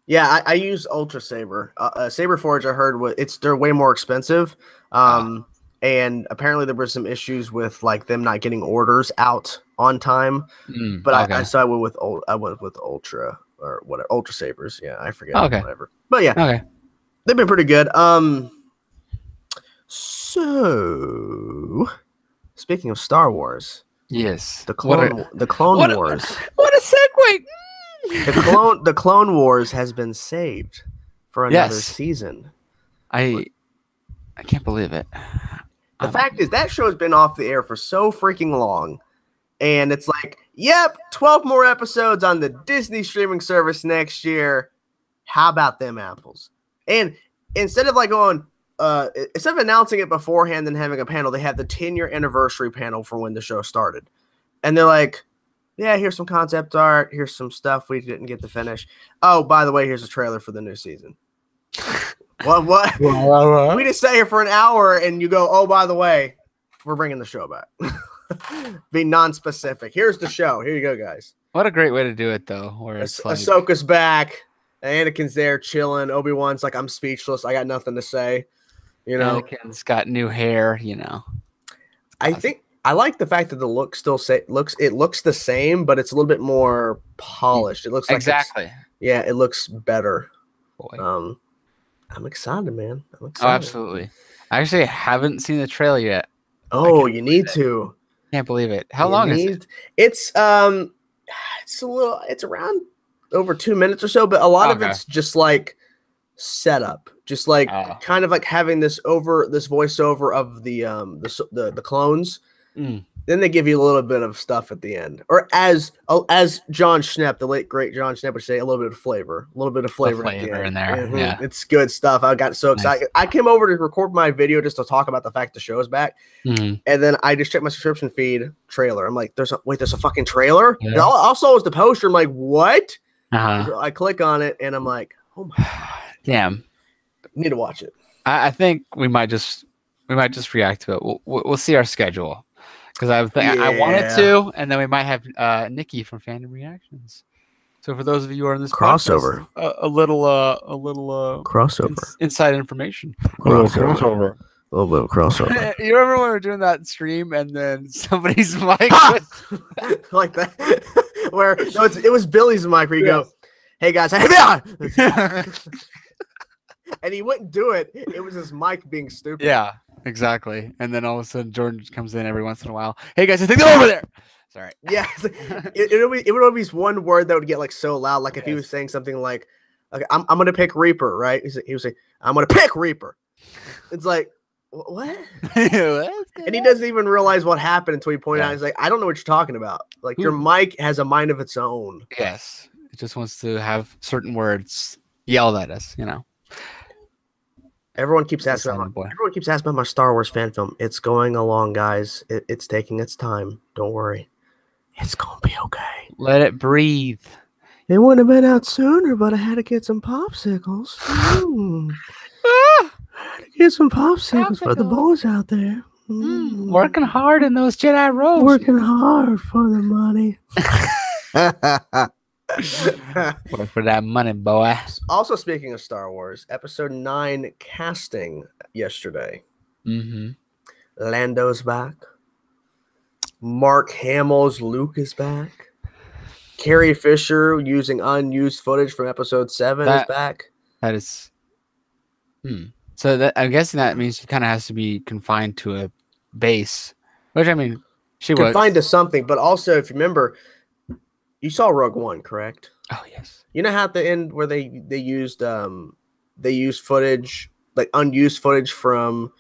Yeah, I use Ultra Saber. Saberforge, I heard they're way more expensive. And apparently there were some issues with like them not getting orders out on time. But okay. I went with Ultra or whatever, Ultra Sabers. Yeah, I forget. Okay. Whatever. But yeah. Okay. They've been pretty good. So speaking of Star Wars, yes, the Clone Wars. What a segue! The Clone Wars has been saved for another season. I can't believe it. The fact is that show has been off the air for so freaking long, and it's like, yep, 12 more episodes on the Disney streaming service next year. How about them apples? And instead of instead of announcing it beforehand and having a panel, they have the 10-year anniversary panel for when the show started. And they're like, yeah, here's some concept art. Here's some stuff we didn't get to finish. Oh, by the way, here's a trailer for the new season. What? We just sat here for an hour and you go, oh, by the way, we're bringing the show back. Be non-specific. Here's the show. Here you go, guys. What a great way to do it, though. Where it's like Ahsoka's back. Anakin's there chilling. Obi-Wan's like, I'm speechless. I got nothing to say. Anakin's got new hair. I think I like the fact that the look still looks the same, but it's a little bit more polished. It looks like exactly. It looks better. Boy. I'm excited, man. I'm excited. Oh, absolutely. I actually haven't seen the trailer yet. Oh, you need to. Can't believe it. How long is it? It's around over 2 minutes or so, but a lot of it's just like setup, just like kind of like having this voiceover of the clones. Then they give you a little bit of stuff at the end, or as John Schnepp, the late great John Schnepp, would say, a little bit of flavor at the end. In there. Yeah, it's good stuff. I got so excited. I came over to record my video just to talk about the fact the show's back, and then I just checked my subscription feed trailer. I'm like, there's a fucking trailer. Yeah. Also, was the poster. I'm like, what? I click on it, and I'm like, oh my, damn, need to watch it. I think we might just react to it. We'll see our schedule. Because I wanted to, and then we might have Nikki from Fandom Reactions. So for those of you who are in this crossover, podcast, a little crossover, inside information, crossover, a little bit of crossover. You remember when we were doing that stream, and then somebody's mic was like that, where it was Billy's mic where you go, "Hey guys, hey and he wouldn't do it. It was his mic being stupid. Yeah. Exactly. And then all of a sudden Jordan comes in every once in a while. Hey guys, I think they're over there. Sorry. Yeah. It would always be one word that would get like so loud. Like if he was saying something like, okay, I'm gonna pick Reaper, right? He would say, I'm gonna pick Reaper. It's like, what? And he doesn't even realize what happened until we point out. He's like, I don't know what you're talking about. Like your mic has a mind of its own. Yes. It just wants to have certain words yelled at us, Everyone keeps asking about my Star Wars fan film. It's going along, guys. It's taking its time. Don't worry. It's going to be okay. Let it breathe. It wouldn't have been out sooner, but I had to get some popsicles. I had to get some popsicles for the boys out there. Working hard in those Jedi robes. Working hard for the money. Work for that money, boy. Also, speaking of Star Wars, Episode 9 casting yesterday. Lando's back. Mark Hamill's Luke is back. Carrie Fisher using unused footage from Episode 7 is back. That is. So I'm guessing that means she kind of has to be confined to a base, which I mean, she was confined to something. But also, if you remember. You saw Rogue One, correct? Oh yes. You know how at the end where they used footage, like unused footage from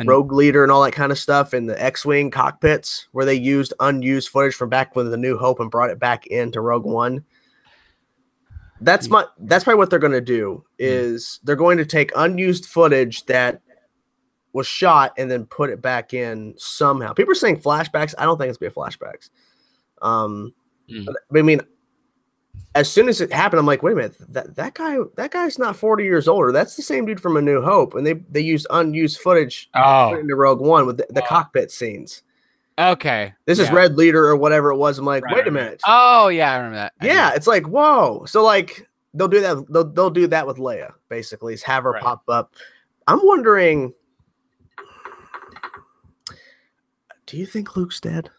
Rogue Leader and all that kind of stuff in the X-Wing cockpits, where they used unused footage from back when the New Hope and brought it back into Rogue One. That's probably what they're going to do. Is they're going to take unused footage that was shot and then put it back in somehow. People are saying flashbacks. I don't think it's going to be flashbacks. But, I mean, as soon as it happened, I'm like, wait a minute, that guy's not 40 years older. That's the same dude from A New Hope, and they used unused footage put into Rogue One with the cockpit scenes. Okay, this is Red Leader or whatever it was. I'm like, wait a minute. Oh yeah, I remember that. It's like whoa. So like they'll do that. They'll do that with Leia. Basically, is have her pop up. I'm wondering, do you think Luke's dead?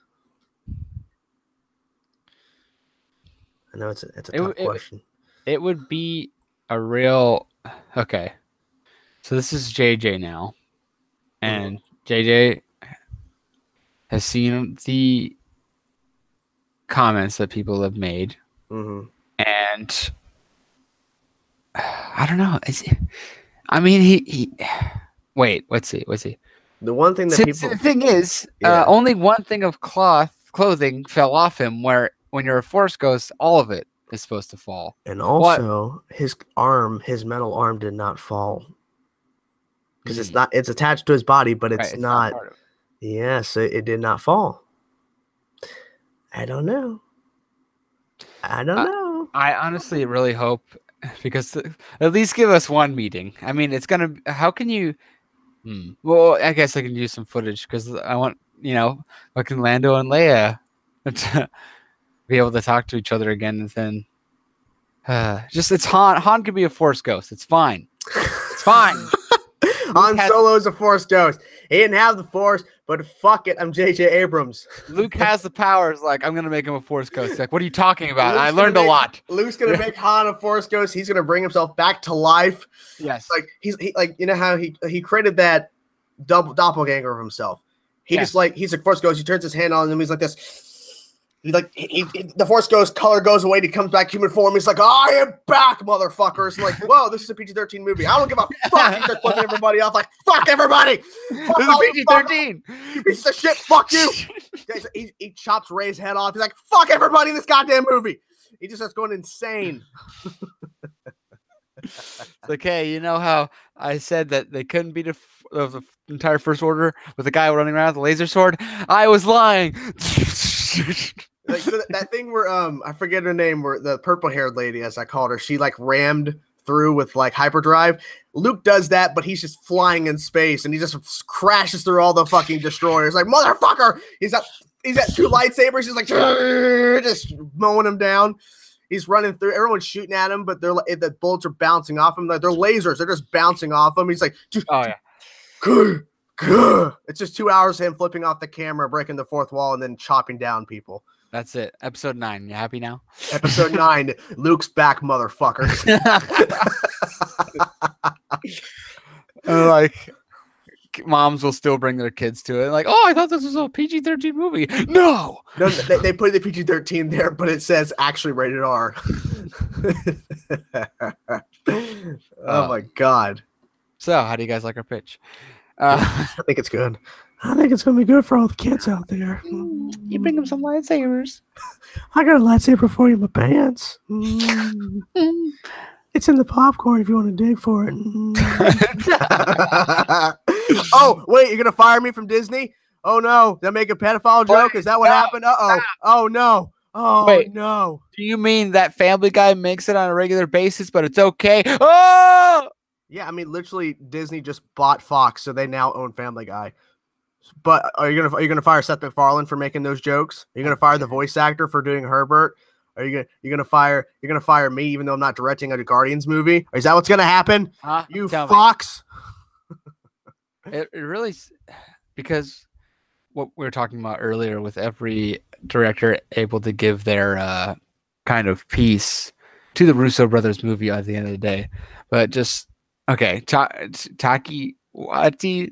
I know it's a tough question. It would be a real okay. So this is JJ now, and JJ has seen the comments that people have made, and I don't know. I mean, he wait. Let's see. The one thing that the thing is, only one thing of clothing fell off him. Where when you're a Force ghost, all of it is supposed to fall. And also, his metal arm did not fall because it's attached to his body, but it's not. Yes, it did not fall. I don't know. I honestly really hope, because at least give us one meeting. I mean, it's gonna. How can you? Well, I guess I can use some footage because I want fucking Lando and Leia to be able to talk to each other again, and then it's Han. Han could be a Force ghost. It's fine. It's fine. Han Solo's a Force ghost. He didn't have the Force, but fuck it, I'm J.J. Abrams. Luke has the powers. Like, I'm gonna make him a Force Ghost. Like, what are you talking about? I learned a lot. Luke's gonna make Han a Force Ghost. He's gonna bring himself back to life. Yes. Like he like you know how he created that doppelganger of himself. He's a Force Ghost. He turns his hand on him. He's like this. He's like the Force Ghost color goes away. And he comes back human form. He's like, I am back, motherfuckers. I'm like, whoa, this is a PG-13 movie. I don't give a fuck. He's just flipping everybody off. Like, fuck everybody. This is PG-13. You piece of shit. Fuck you. He chops Rey's head off. He's like, fuck everybody in this goddamn movie. He just starts going insane. It's like, hey, you know how I said that they couldn't beat the entire First Order with the guy running around with the laser sword? I was lying. Like that thing where I forget her name, where the purple-haired lady, as I called her, she like rammed through with like hyperdrive. Luke does that, but he's just flying in space and he just crashes through all the fucking destroyers. Like, motherfucker! He's got 2 lightsabers. He's like just mowing them down. He's running through. Everyone's shooting at him, but the bullets are bouncing off him. Like, they're lasers. They're just bouncing off him. He's like, oh yeah. It's just 2 hours of him flipping off the camera, breaking the fourth wall, and then chopping down people. That's it. Episode 9. You happy now? Episode 9. Luke's back, motherfuckers. Like, moms will still bring their kids to it. Like, oh, I thought this was a PG-13 movie. No, they put the PG-13 there, but it says actually rated R. Oh my god. So, how do you guys like our pitch? I think it's good. I think it's gonna be good for all the kids out there. You bring them some lightsabers. I got a lightsaber for you in my pants. It's in the popcorn if you want to dig for it. Oh, wait, you're gonna fire me from Disney? Oh no, did I make a pedophile joke? Is that what happened? Uh-oh. Oh no. Oh wait, no. Do you mean that Family Guy makes it on a regular basis, but it's okay? Oh! Yeah, I mean, literally, Disney just bought Fox, so they now own Family Guy. But are you gonna fire Seth MacFarlane for making those jokes? Are you gonna fire the voice actor for doing Herbert? Are you gonna fire me even though I'm not directing a Guardians movie? Is that what's gonna happen? You Fox. It really, because what we were talking about earlier, with every director able to give their kind of piece to the Russo brothers movie at the end of the day, but just okay, Taika Waititi,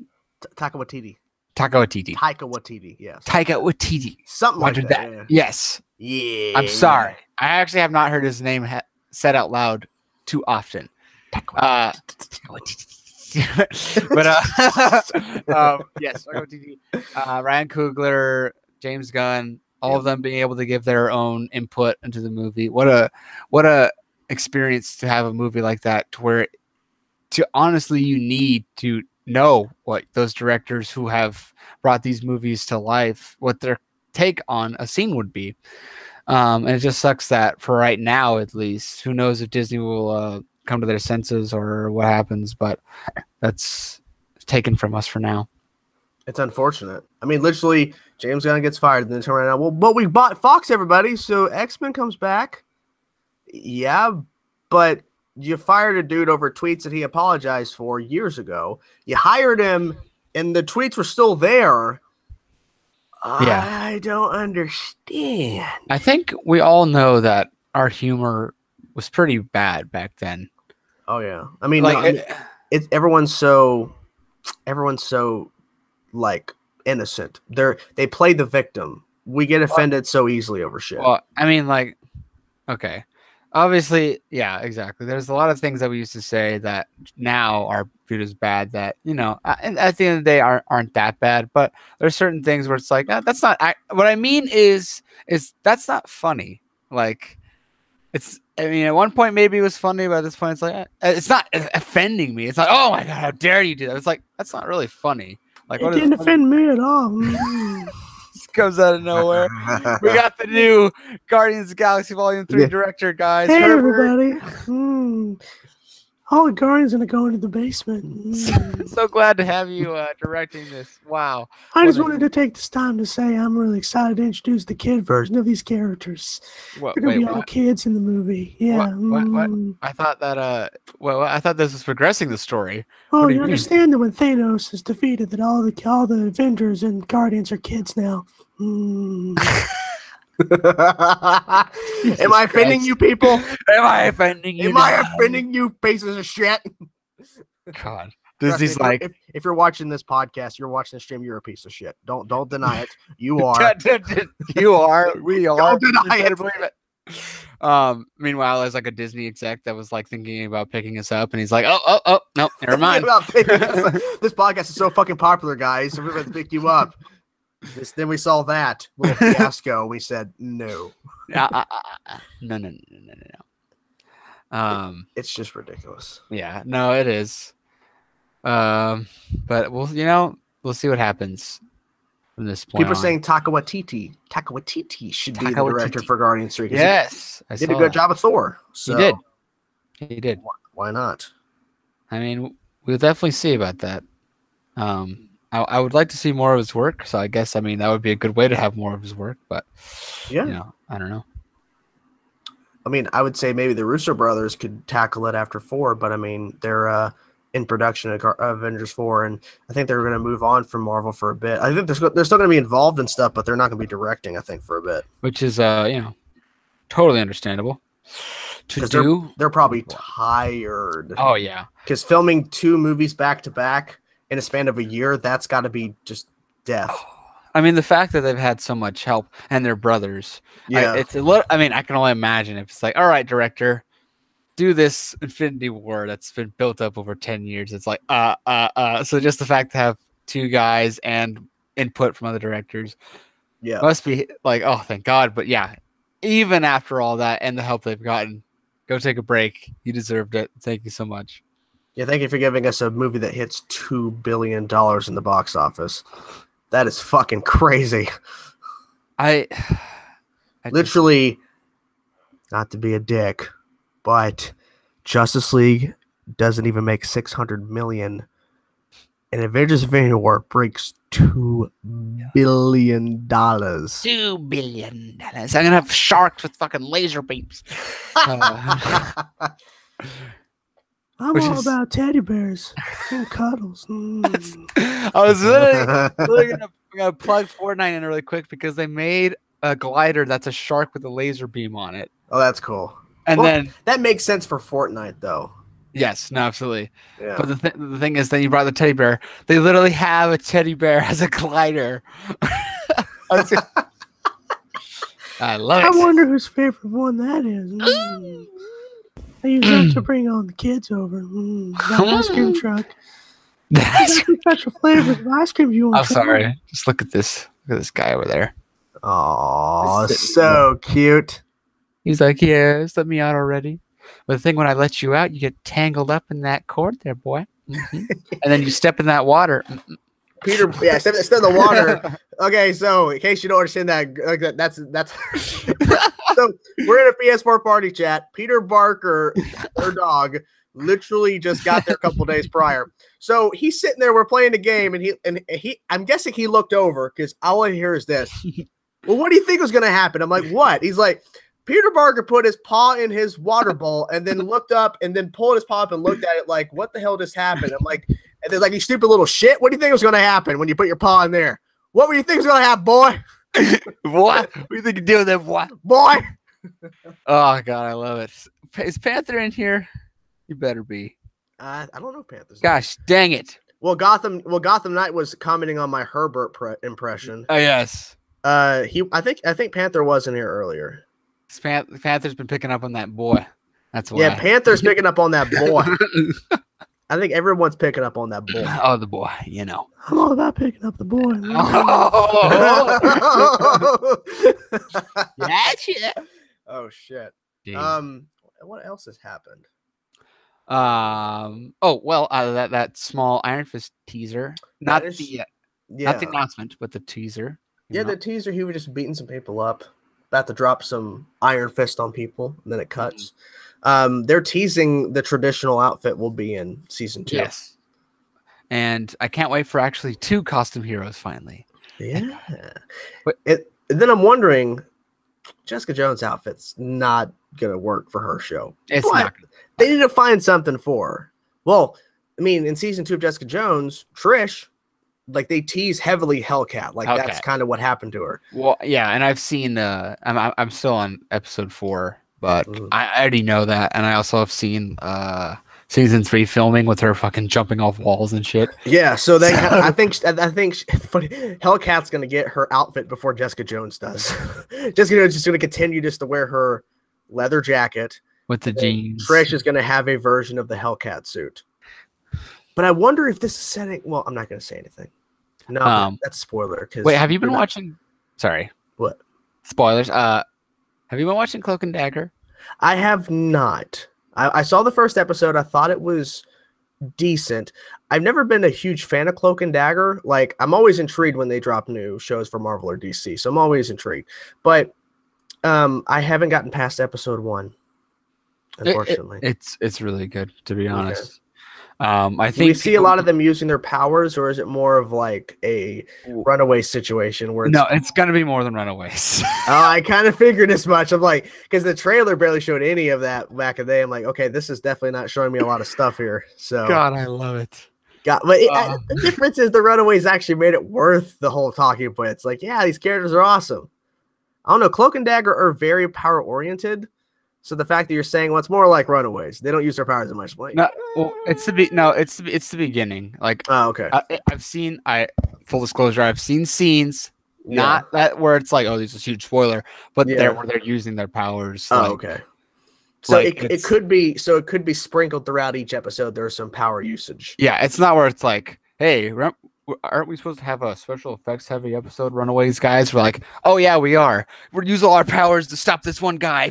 yes. Taika Waititi. Something like that. Yeah. Yes. Yeah. I'm sorry. I actually have not heard his name said out loud too often. Taika Waititi. But yes, Taika Waititi. Ryan Coogler, James Gunn, all of them being able to give their own input into the movie. What a experience to have a movie like that, to where honestly you need to know what those directors who have brought these movies to life, what their take on a scene would be. And it just sucks that for right now, at least, who knows if Disney will come to their senses or what happens, but that's taken from us for now. It's unfortunate. I mean, literally, James Gunn gets fired, and then turn around. Well, but we bought Fox, everybody, so X-Men comes back. Yeah, but you fired a dude over tweets that he apologized for years ago. You hired him, and the tweets were still there. Yeah. I don't understand. I think we all know that our humor was pretty bad back then. Oh yeah, I mean, like, it's everyone's so like innocent. They play the victim. We get offended so easily over shit. Well, I mean, like, okay. Obviously, yeah, exactly. There's a lot of things that we used to say that now are viewed as bad that, you know, at the end of the day aren't that bad. But there's certain things where it's like, that's not. What I mean is that's not funny. Like, I mean, at one point maybe it was funny, but at this point it's like, it's not offending me. It's like, oh my god, how dare you do that? It's like, that's not really funny. Like, it didn't offend me at all. Comes out of nowhere. We got the new Guardians of the Galaxy Volume 3 director, guys. Hey, everybody. all the Guardians gonna go into the basement. So glad to have you directing this. Wow. I just wanted to take this time to say I'm really excited to introduce the kid version of these characters. They're gonna be all kids in the movie. Yeah. What? I thought that I thought this was progressing the story. Oh, you understand that when Thanos is defeated, that all the Avengers and Guardians are kids now. Am I offending you people? Am I offending you? Am I offending you, pieces of shit? God. Disney's like, if you're watching this podcast, you're watching the stream, you're a piece of shit. Don't deny it. You are. You are. We are. Don't deny it. Believe it. Meanwhile, there's like a Disney exec that was like thinking about picking us up, and he's like, oh, no, never mind. This podcast is so fucking popular, guys. We're going to pick you up. Then we saw that little fiasco. We said no. No. It's just ridiculous. Yeah, no, it is. But we'll see what happens from this point. People are saying Taika Waititi should be the director for Guardians 3. Yes, he did a good job of Thor. So. He did. Why not? I mean, we'll definitely see about that. I would like to see more of his work, so I guess that would be a good way to have more of his work. But I don't know. I mean, I would say maybe the Russo brothers could tackle it after 4, but I mean, they're in production of Avengers 4, and I think they're going to move on from Marvel for a bit. I think they're still going to be involved in stuff, but they're not going to be directing, I think, for a bit. Which is, totally understandable. They're probably tired. Oh, yeah. Because filming 2 movies back to back in a span of a year, that's got to be just death. I mean, the fact that they've had so much help and their brothers. Yeah. It's a little. I mean, I can only imagine if it's like, all right, director, do this Infinity War that's been built up over 10 years. It's like, So just the fact to have 2 guys and input from other directors, must be like, oh, thank God. But yeah, even after all that and the help they've gotten, go take a break. You deserved it. Thank you so much. Yeah, thank you for giving us a movie that hits $2 billion in the box office. That is fucking crazy. I literally, not to be a dick, but Justice League doesn't even make $600 million, and Avengers: Infinity War breaks $2 billion. $2 billion. I'm gonna have sharks with fucking laser beams. I'm all about teddy bears and cuddles. I was literally gonna plug Fortnite in really quick because they made a glider that's a shark with a laser beam on it. Oh, that's cool. And then that makes sense for Fortnite, though. Yes, no, absolutely. Yeah. But the thing is, then you brought the teddy bear. They literally have a teddy bear as a glider. I love it. I wonder whose favorite one that is. I use that to bring all the kids over. That ice cream truck. Special flavors of ice cream you want. I'm sorry. Just look at this. Look at this guy over there. Oh, so cute. He's like, yeah, just let me out already. But the thing, when I let you out, you get tangled up in that cord there, boy. Mm-hmm. And then you step in that water. Peter, step in the water. Okay, so in case you don't understand that, that's so we're in a PS4 party chat. Peter Barker, their dog, literally just got there a couple days prior. So he's sitting there, we're playing a game, and he I'm guessing he looked over because all I hear is this. Well, what do you think was gonna happen? I'm like, what? He's like, Peter Barker put his paw in his water bowl and then looked up and then pulled his paw up and looked at it like, what the hell just happened? I'm like, and they're like, you stupid little shit. What do you think was going to happen when you put your paw in there? What do you think was going to happen, boy? What? What do you think you're doing there, boy? Boy. Oh, God, I love it. Is Panther in here? You better be. I don't know Panther's. Gosh, dang it. Well, Gotham Knight was commenting on my Herbert impression. Oh, yes. I think Panther was in here earlier. Panther's been picking up on that boy. That's why. Yeah, Panther's picking up on that boy. I think everyone's picking up on that boy. Oh, the boy, you know. I'm all about picking up the boy. Gotcha. Oh shit. Jeez. What else has happened? That small Iron Fist teaser. Not the announcement, but the teaser. Yeah, the teaser. He was just beating some people up. about to drop some Iron Fist on people, and then it cuts. They're teasing the traditional outfit will be in season 2. Yes. And I can't wait for actually 2 costume heroes finally. Yeah. But then I'm wondering, Jessica Jones' outfit's not going to work for her show. It's not. They need to find something for her. Well, I mean, in season 2 of Jessica Jones, Trish, like they tease heavily Hellcat. Like that's kind of what happened to her. Well, yeah, and I've seen I'm still on episode 4, but I already know that, and I also have seen season 3 filming with her fucking jumping off walls and shit. Yeah, so then I think funny, Hellcat's gonna get her outfit before Jessica Jones does. Jessica Jones is just gonna continue just to wear her leather jacket with the jeans. Trish is gonna have a version of the Hellcat suit. But I wonder if this is setting. Well, I'm not gonna say anything. No, that's a spoiler. Wait, have you been watching? Sorry, what? Spoilers. Have you been watching Cloak and Dagger? I have not. I saw the first episode. I thought it was decent. I've never been a huge fan of Cloak and Dagger. Like, I'm always intrigued when they drop new shows for Marvel or DC, so I'm always intrigued. But I haven't gotten past episode 1, unfortunately. It's really good, to be honest. I think we see a lot of them using their powers, or is it more of like a runaway situation where it's gonna be more than runaways. I kind of figured as much. I'm like, because the trailer barely showed any of that back in the day. I'm like, okay, this is definitely not showing me a lot of stuff here. So God, I love it. But the difference is the runaways actually made it worth the whole talking point. It's like, yeah, these characters are awesome. I don't know, Cloak and Dagger are very power oriented. So the fact that you're saying, well, it's more like Runaways. They don't use their powers as much. Like, it's the beginning. Like, oh, okay. Full disclosure, I've seen scenes, not that where it's like, oh, this is a huge spoiler, but where they're using their powers. Oh, okay. So it could be sprinkled throughout each episode. There's some power usage. Yeah, it's not where it's like, hey, aren't we supposed to have a special effects heavy episode, Runaways guys? We're like, oh yeah, we are. We're using all our powers to stop this one guy.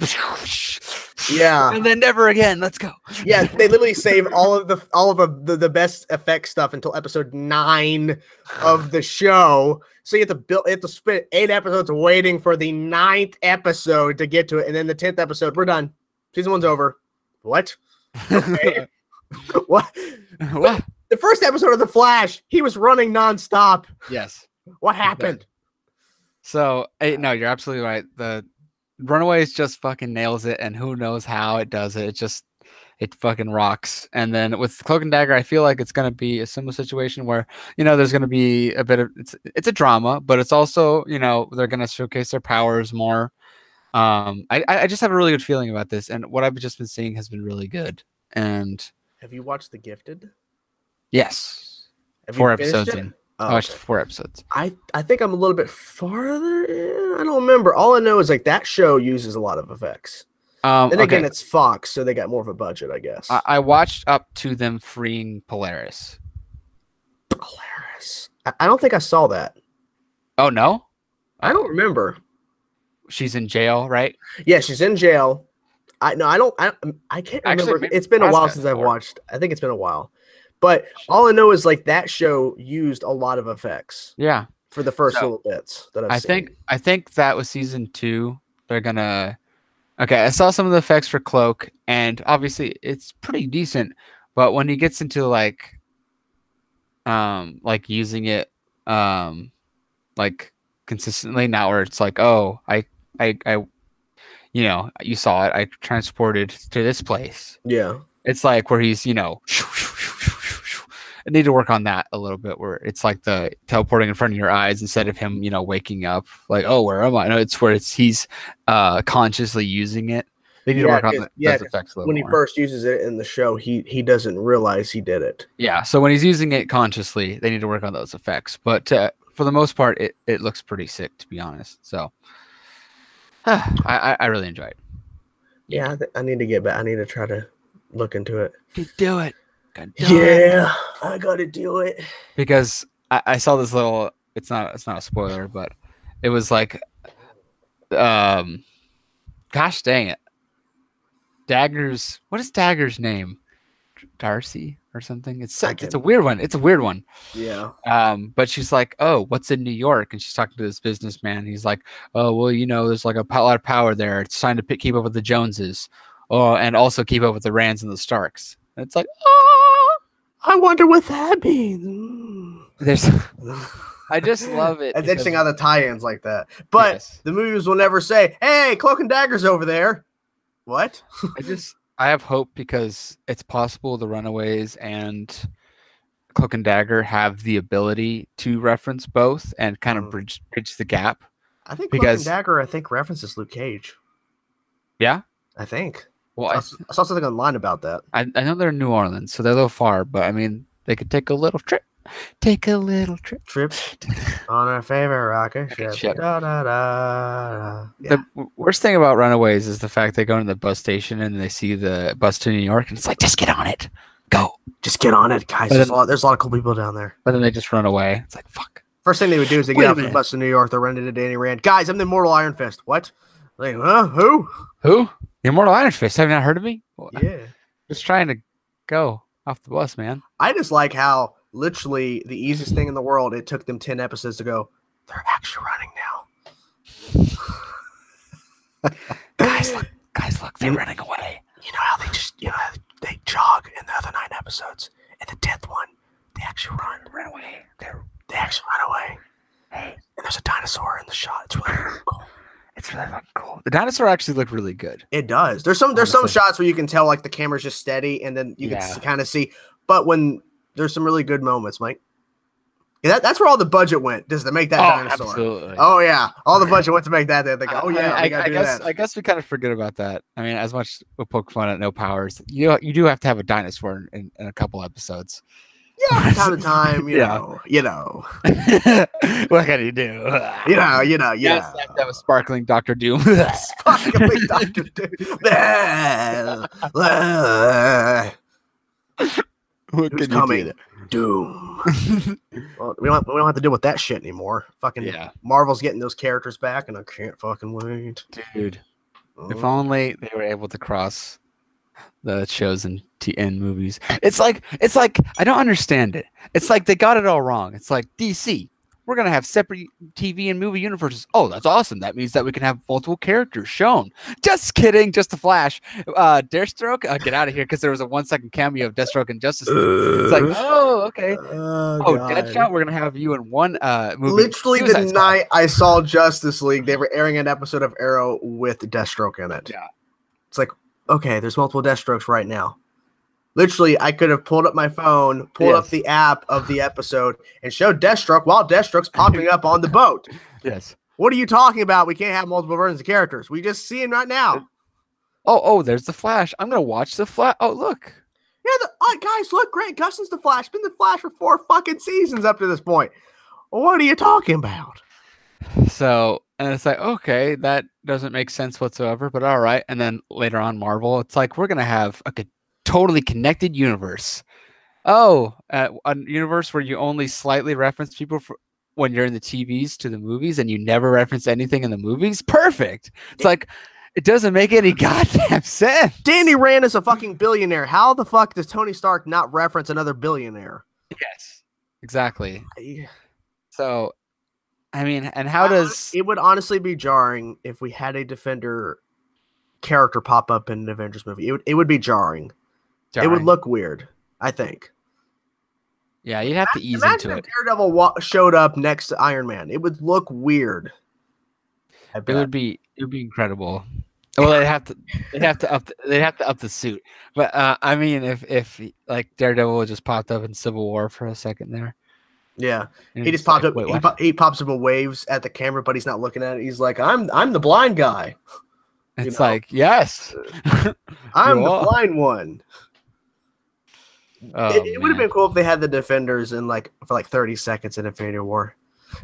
Yeah, and then never again. Let's go. Yeah, they literally save all of the best effect stuff until episode 9 of the show. So you have to spend 8 episodes waiting for the 9th episode to get to it, and then the 10th episode, we're done. Season 1's over. What? Okay. What? The first episode of The Flash, he was running nonstop. Yes. What happened? So, no, you're absolutely right. The Runaways just fucking nails it, and who knows how it does it. It fucking rocks. And then with Cloak and Dagger, I feel like it's going to be a similar situation where, there's going to be a bit of, it's a drama, but it's also, they're going to showcase their powers more. I just have a really good feeling about this, and what I've just been seeing has been really good. And have you watched The Gifted? Yes. 4 episodes in. I watched 4 episodes. I think I'm a little bit farther in. I don't remember. All I know is like that show uses a lot of effects. Then again, it's Fox, so they got more of a budget, I guess. I watched up to them freeing Polaris. Polaris. I don't think I saw that. Oh, no? I don't remember. She's in jail, right? Yeah, she's in jail. I can't remember. Actually, it's been a while since I've watched. I think it's been a while. But all I know is like that show used a lot of effects. Yeah. For the first little bits that I've seen. I think that was season 2. They're gonna. Okay, I saw some of the effects for Cloak, and obviously it's pretty decent. But when he gets into like using it, like consistently, now where it's like, oh, I, you saw it. I transported to this place. Yeah. It's like where he's, I need to work on that a little bit, where it's like the teleporting in front of your eyes instead of him, waking up like, oh, where am I? No, it's where he's consciously using it. They need to work on those effects a little more. When he first uses it in the show, he doesn't realize he did it. Yeah, so when he's using it consciously, they need to work on those effects. But for the most part, it looks pretty sick, to be honest. So I really enjoy it. Yeah, I need to get back. I need to try to look into it. Do it. I gotta do it. Because I saw this little. It's not a spoiler, but it was like, gosh dang it, Dagger's. What is Dagger's name? Darcy or something. It's a weird one. It's a weird one. Yeah. But she's like, oh, what's in New York? And she's talking to this businessman. He's like, oh, well, there's like a lot of power there. It's trying to keep up with the Joneses, and also keep up with the Rands and the Starks. And it's like, oh, I wonder what that means. I just love it. It's interesting how the tie-ins like that. But the movies will never say, hey, Cloak and Dagger's over there. What? I have hope because it's possible the Runaways and Cloak and Dagger have the ability to reference both and kind of bridge the gap. I think Cloak and Dagger, references Luke Cage. Yeah? I think. Well, I saw something online about that. I know they're in New Orleans, so they're a little far, but I mean, they could take a little trip. Take a little trip on our favorite rocket ship. Da, da, da. Yeah. The worst thing about Runaways is the fact they go to the bus station and they see the bus to New York, and it's like, just get on it. Go. Just get on it, guys. There's a lot of cool people down there. But then they just run away. It's like, fuck. First thing they would do is they get off the bus to New York. They're running to Danny Rand. Guys, I'm the Immortal Iron Fist. What? Like, who? Who? The Immortal Iron Fist. Have you not heard of me? Yeah. Just trying to go off the bus, man. I just like how literally the easiest thing in the world, it took them 10 episodes to go, they're actually running now. guys, look, they're running away. You know how they just, they jog in the other 9 episodes. In the 10th one, they actually run away. They actually run away. Hey. And there's a dinosaur in the shot. It's really cool. It's really fucking cool. The dinosaur actually looked really good. It does. There's some shots where you can tell like the camera's just steady and then you can kind of see. But when there's some really good moments, Mike. Yeah, that's where all the budget went, just to make that dinosaur. Absolutely. Oh yeah, all the budget went to make that. They go, oh yeah, I guess we kind of forget about that. I mean, as much we poke fun at No Powers, you do have to have a dinosaur in a couple episodes. Yeah, from time to time, you know. What can you do? You know. You have to have a sparkling Dr. Doom. Sparkling Dr. Doom. Who's coming? Doom. Well, we don't have to deal with that shit anymore. Fucking Marvel's getting those characters back, and I can't fucking wait. Dude, if only they were able to cross the shows and movies. It's like I don't understand it. It's like they got it all wrong. It's like DC, we're gonna have separate TV and movie universes. Oh, that's awesome. That means that we can have multiple characters shown. Just kidding. Just a flash. Deathstroke, get out of here, because there was a 1-second cameo of Deathstroke and Justice League. It's like, oh, okay. Deadshot, we're gonna have you in one movie. Literally the night I saw Justice League, they were airing an episode of Arrow with Deathstroke in it. Yeah. It's like, okay, there's multiple Deathstrokes right now. Literally, I could have pulled up my phone, pulled up the app of the episode, and showed Deathstroke while Deathstroke's popping up on the boat. Yes. What are you talking about? We can't have multiple versions of characters. We just see him right now. Oh, there's the Flash. I'm going to watch the Flash. Oh, look. Yeah, guys, look, Grant Gustin's the Flash. Been the Flash for 4 fucking seasons up to this point. What are you talking about? So, and it's like, okay, that doesn't make sense whatsoever, but all right. And then later on, Marvel, it's like, we're going to have a totally connected universe. Oh, a universe where you only slightly reference people when you're in the TVs to the movies, and you never reference anything in the movies. Perfect. It's like, it doesn't make any goddamn sense. Danny Rand is a fucking billionaire. How the fuck does Tony Stark not reference another billionaire? Yes, exactly. So, I mean, and how does it would honestly be jarring if we had a Defender character pop up in an Avengers movie. It would be jarring. It would look weird, I think. Yeah, you'd have to ease into it. If Daredevil showed up next to Iron Man, it would look weird. It would be incredible. Well, they'd have to up the suit. But I mean, if like Daredevil just popped up in Civil War for a second there. Yeah, he just popped up. He pops up and waves at the camera, but he's not looking at it. He's like, "I'm the blind guy." It's like, yes, I'm the blind one. It would have been cool if they had the Defenders for 30 seconds in Infinity War,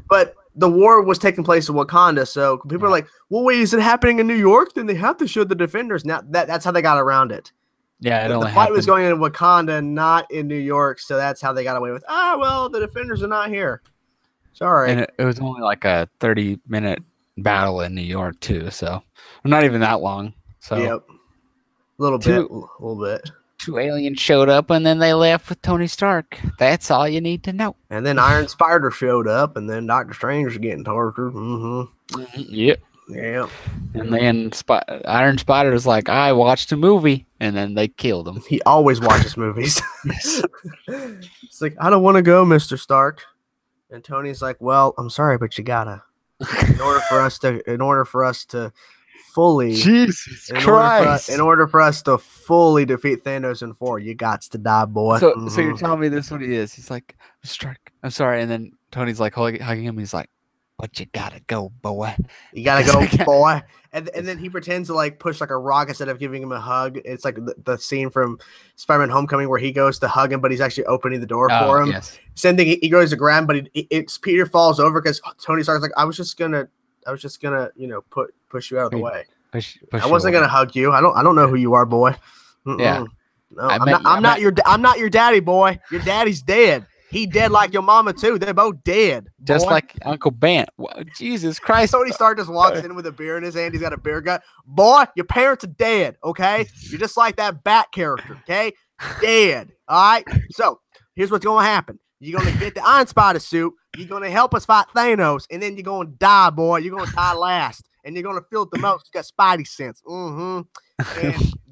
but the war was taking place in Wakanda, so people are like, "Well, wait, is it happening in New York? Then they have to show the Defenders." Now that's how they got around it. Yeah, the fight was going in Wakanda, not in New York, so that's how they got away with. Well, the Defenders are not here. Sorry, and it was only like a 30-minute battle in New York too, so not even that long. So yep, a little bit. 2 aliens showed up, and then they left with Tony Stark. That's all you need to know. And then Iron Spider showed up, and then Doctor Strange was getting tortured. Yep. Yeah. And then Iron Spider was like, I watched a movie, and then they killed him. He always watches movies. It's like, I don't want to go, Mr. Stark. And Tony's like, well, I'm sorry, but you gotta. In order for us to fully Jesus Christ. In order for us to fully defeat Thanos in 4, you got to die, boy. So you're telling me this is what he is. He's like, Mr. Stark, I'm sorry. And then Tony's like hugging him. He's like, but you gotta go, boy. You gotta go, boy. And then he pretends to like push like a rock instead of giving him a hug. It's like the scene from Spider-Man Homecoming where he goes to hug him, but he's actually opening the door for him. Yes. Same thing. He goes to grab him, but it's Peter falls over because Tony Stark's like, I was just gonna, push you out of the way. Push I wasn't gonna hug you. I don't know who you are, boy. Yeah. No, I'm not your daddy, boy. Your daddy's dead. He dead like your mama too. They're both dead. Just like Uncle Ben. Jesus Christ. Tony Stark just walks in with a beer in his hand. He's got a beer gut. Boy, your parents are dead, okay? You're just like that Bat character, okay? Dead. All right? So here's what's gonna happen. You're gonna get the Iron Spider suit, you're gonna help us fight Thanos, and then you're gonna die, boy. You're gonna die last. And you're gonna feel it the most. You got Spidey sense. And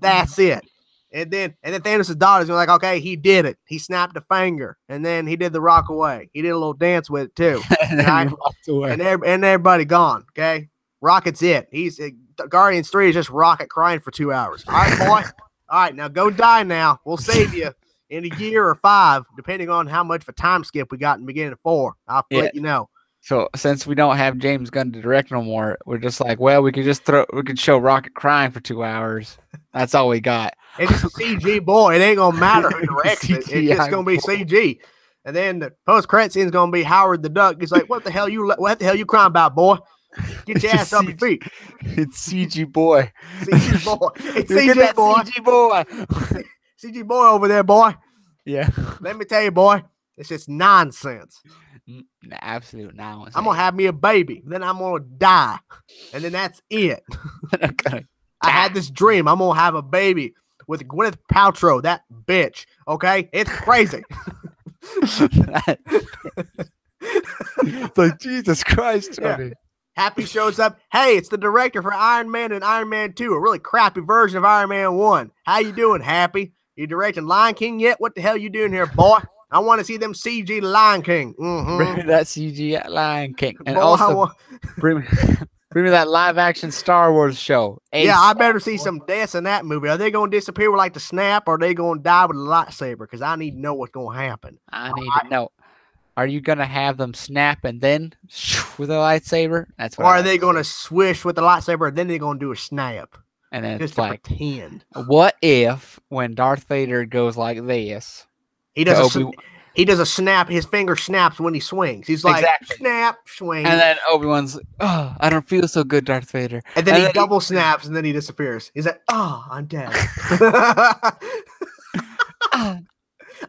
that's it. And then Thanos' daughter's gonna like, okay, he did it. He snapped a finger, and then he did the rock away. He did a little dance with it too. And then he walked away. And everybody gone. Okay, Rocket's it. He's Guardians 3 is just Rocket crying for 2 hours. All right, boy. All right, now go die. Now we'll save you in a year or 5, depending on how much of a time skip we got in the beginning of 4. I'll let you know. So since we don't have James Gunn to direct no more, we're just like, well, we could show Rocket crying for 2 hours. That's all we got. It's just a CG, boy. It ain't gonna matter who directs it. It's just gonna be CG. And then the post-credit scene is gonna be Howard the Duck. He's like, what the hell you crying about, boy? Get your ass off your feet. It's CG boy. CG boy. It's CG boy. CG boy. CG boy over there, boy. Yeah. Let me tell you, boy, it's just nonsense. Absolute nonsense. I'm gonna have me a baby, then I'm gonna die, and then that's it. I had this dream. I'm gonna have a baby with Gwyneth Paltrow, that bitch. Okay, it's crazy. It's like, Jesus Christ, Tony. Yeah. Happy shows up. Hey, it's the director for Iron Man and Iron Man 2, a really crappy version of Iron Man 1. How you doing, Happy? You directing Lion King yet? What the hell you doing here, boy? I want to see them CG Lion King. Bring me that CG Lion King. And boy, also, bring me that live action Star Wars show. Yeah, I better see some deaths in that movie. Are they going to disappear with like the snap, or are they going to die with a lightsaber? Because I need to know what's going to happen. I need to know. Are you going to have them snap and then with a lightsaber? That's what. Or are they going to swish with the lightsaber and then they're going to do a snap? And then just it's like, pretend. What if when Darth Vader goes like this? He does a snap. His finger snaps when he swings. He's like, snap, swing. And then Obi-Wan's, oh, I don't feel so good, Darth Vader. And then he double snaps, and then he disappears. He's like, oh, I'm dead.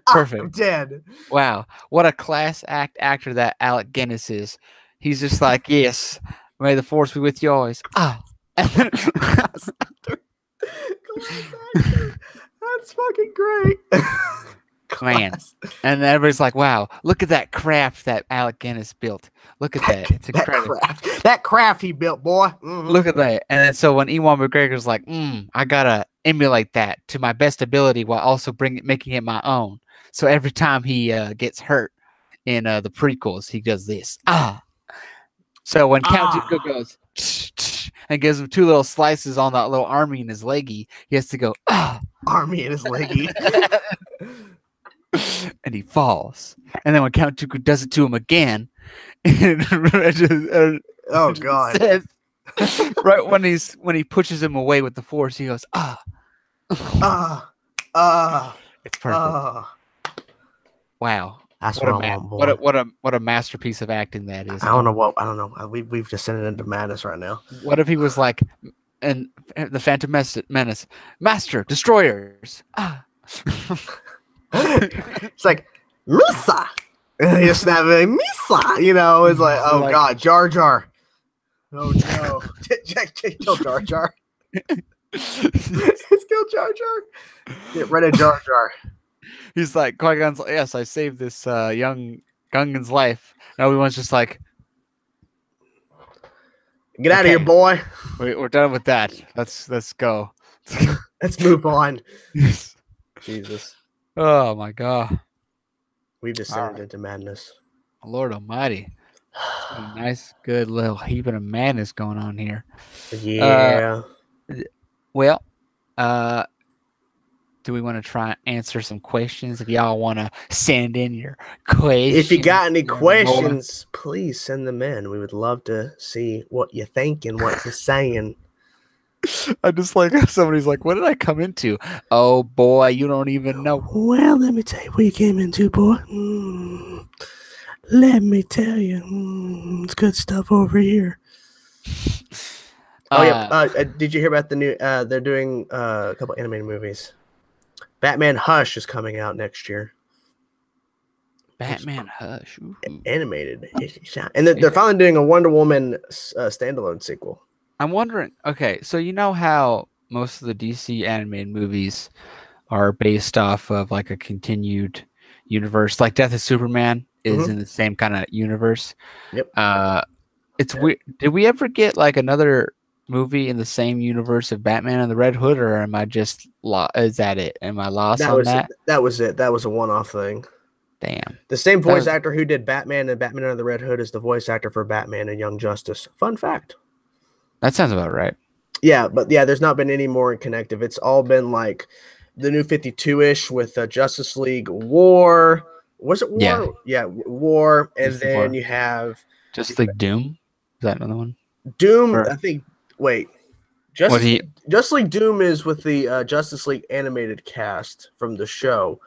Perfect. I'm dead. Wow. What a class act actor that Alec Guinness is. He's just like, yes, may the force be with you always. That's fucking great. Man. And everybody's like, wow, look at that craft that Alec Guinness built. Look at that. It's incredible. That craft he built, boy. Mm-hmm. Look at that. And then so when Ewan McGregor's like, I gotta emulate that to my best ability while also making it my own. So every time he gets hurt in the prequels, he does this. So when Count Dooku goes and gives him 2 little slices on that little army in his leggy, he has to go, army in his leggy. And he falls. And then when Count Dooku does it to him again, oh God! Right when he pushes him away with the force, he goes, It's perfect. Wow. That's what I want, boy. What a masterpiece of acting that is. I don't know. We've descended into madness right now. What if he was like, and the Phantom Menace, Master Destroyers. It's like Misa. And you snap it, Misa. You know, it's like, oh God, Jar Jar. Oh no, Kill Jar Jar. Let's kill Jar Jar. Get rid of Jar Jar. He's like, Qui-Gon's like, yes, I saved this young Gungan's life. And Obi-Wan's just like, get out of here, boy. We're done with that. Let's go. Let's move on. Jesus. Oh my God. We've descended into madness. Lord Almighty. A nice, good little heaping of madness going on here. Yeah. Well, do we want to try and answer some questions? If y'all want to send in your questions. If you got any questions, please send them in. We would love to see what you're thinking, what you're saying. I just like somebody's like, what did I come into? Oh boy, you don't even know. Well, let me tell you what you came into, boy. Let me tell you. It's good stuff over here. Did you hear about the new they're doing a couple animated movies? Batman Hush is coming out next year. Batman Hush. Ooh. Animated. And they're finally doing a Wonder Woman standalone sequel. I'm wondering, okay, so you know how most of the DC animated movies are based off of like a continued universe, like Death of Superman is in the same kind of universe. Yep. It's weird. Did we ever get like another movie in the same universe of Batman and the Red Hood, or am I just is that it? Am I lost on that? That was it. That was a one-off thing. Damn. The same voice actor who did Batman and Batman and the Red Hood is the voice actor for Batman and Young Justice. Fun fact. That sounds about right. Yeah, but there's not been any more connective. It's all been like the new 52-ish with Justice League War. Was it War? Yeah, War. And then you have Justice League Doom. Is that another one? Doom, I think. Wait. Justice League Doom is with the Justice League animated cast from the show.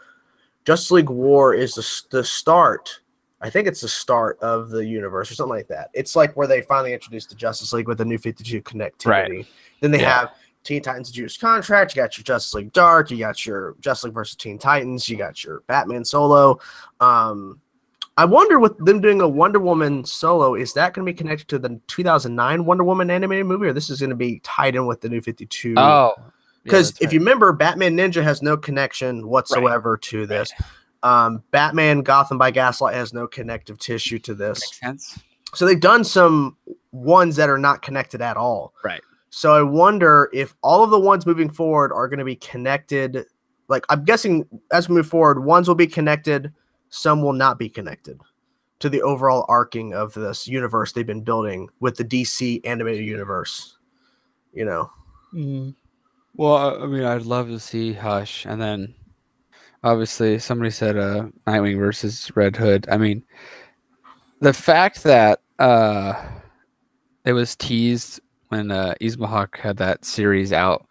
Justice League War is the start. I think it's the start of the universe or something like that. It's like where they finally introduced the Justice League with the new 52 connectivity. Right. Then they have Teen Titans Juice Contract. You got your Justice League Dark. You got your Justice League versus Teen Titans. You got your Batman solo. I wonder with them doing a Wonder Woman solo, is that going to be connected to the 2009 Wonder Woman animated movie, or this is going to be tied in with the new 52? Oh, because if you remember, Batman Ninja has no connection whatsoever to this. Batman Gotham by Gaslight has no connective tissue to this. Makes sense. So they've done some ones that are not connected at all. Right. So I wonder if all of the ones moving forward are going to be connected. Like, I'm guessing as we move forward, ones will be connected, some will not be connected to the overall arcing of this universe they've been building with the DC animated universe. You know? Mm-hmm. Well, I mean, I'd love to see Hush, and then obviously somebody said Nightwing versus Red Hood. I mean, the fact that it was teased when Ismahawk had that series out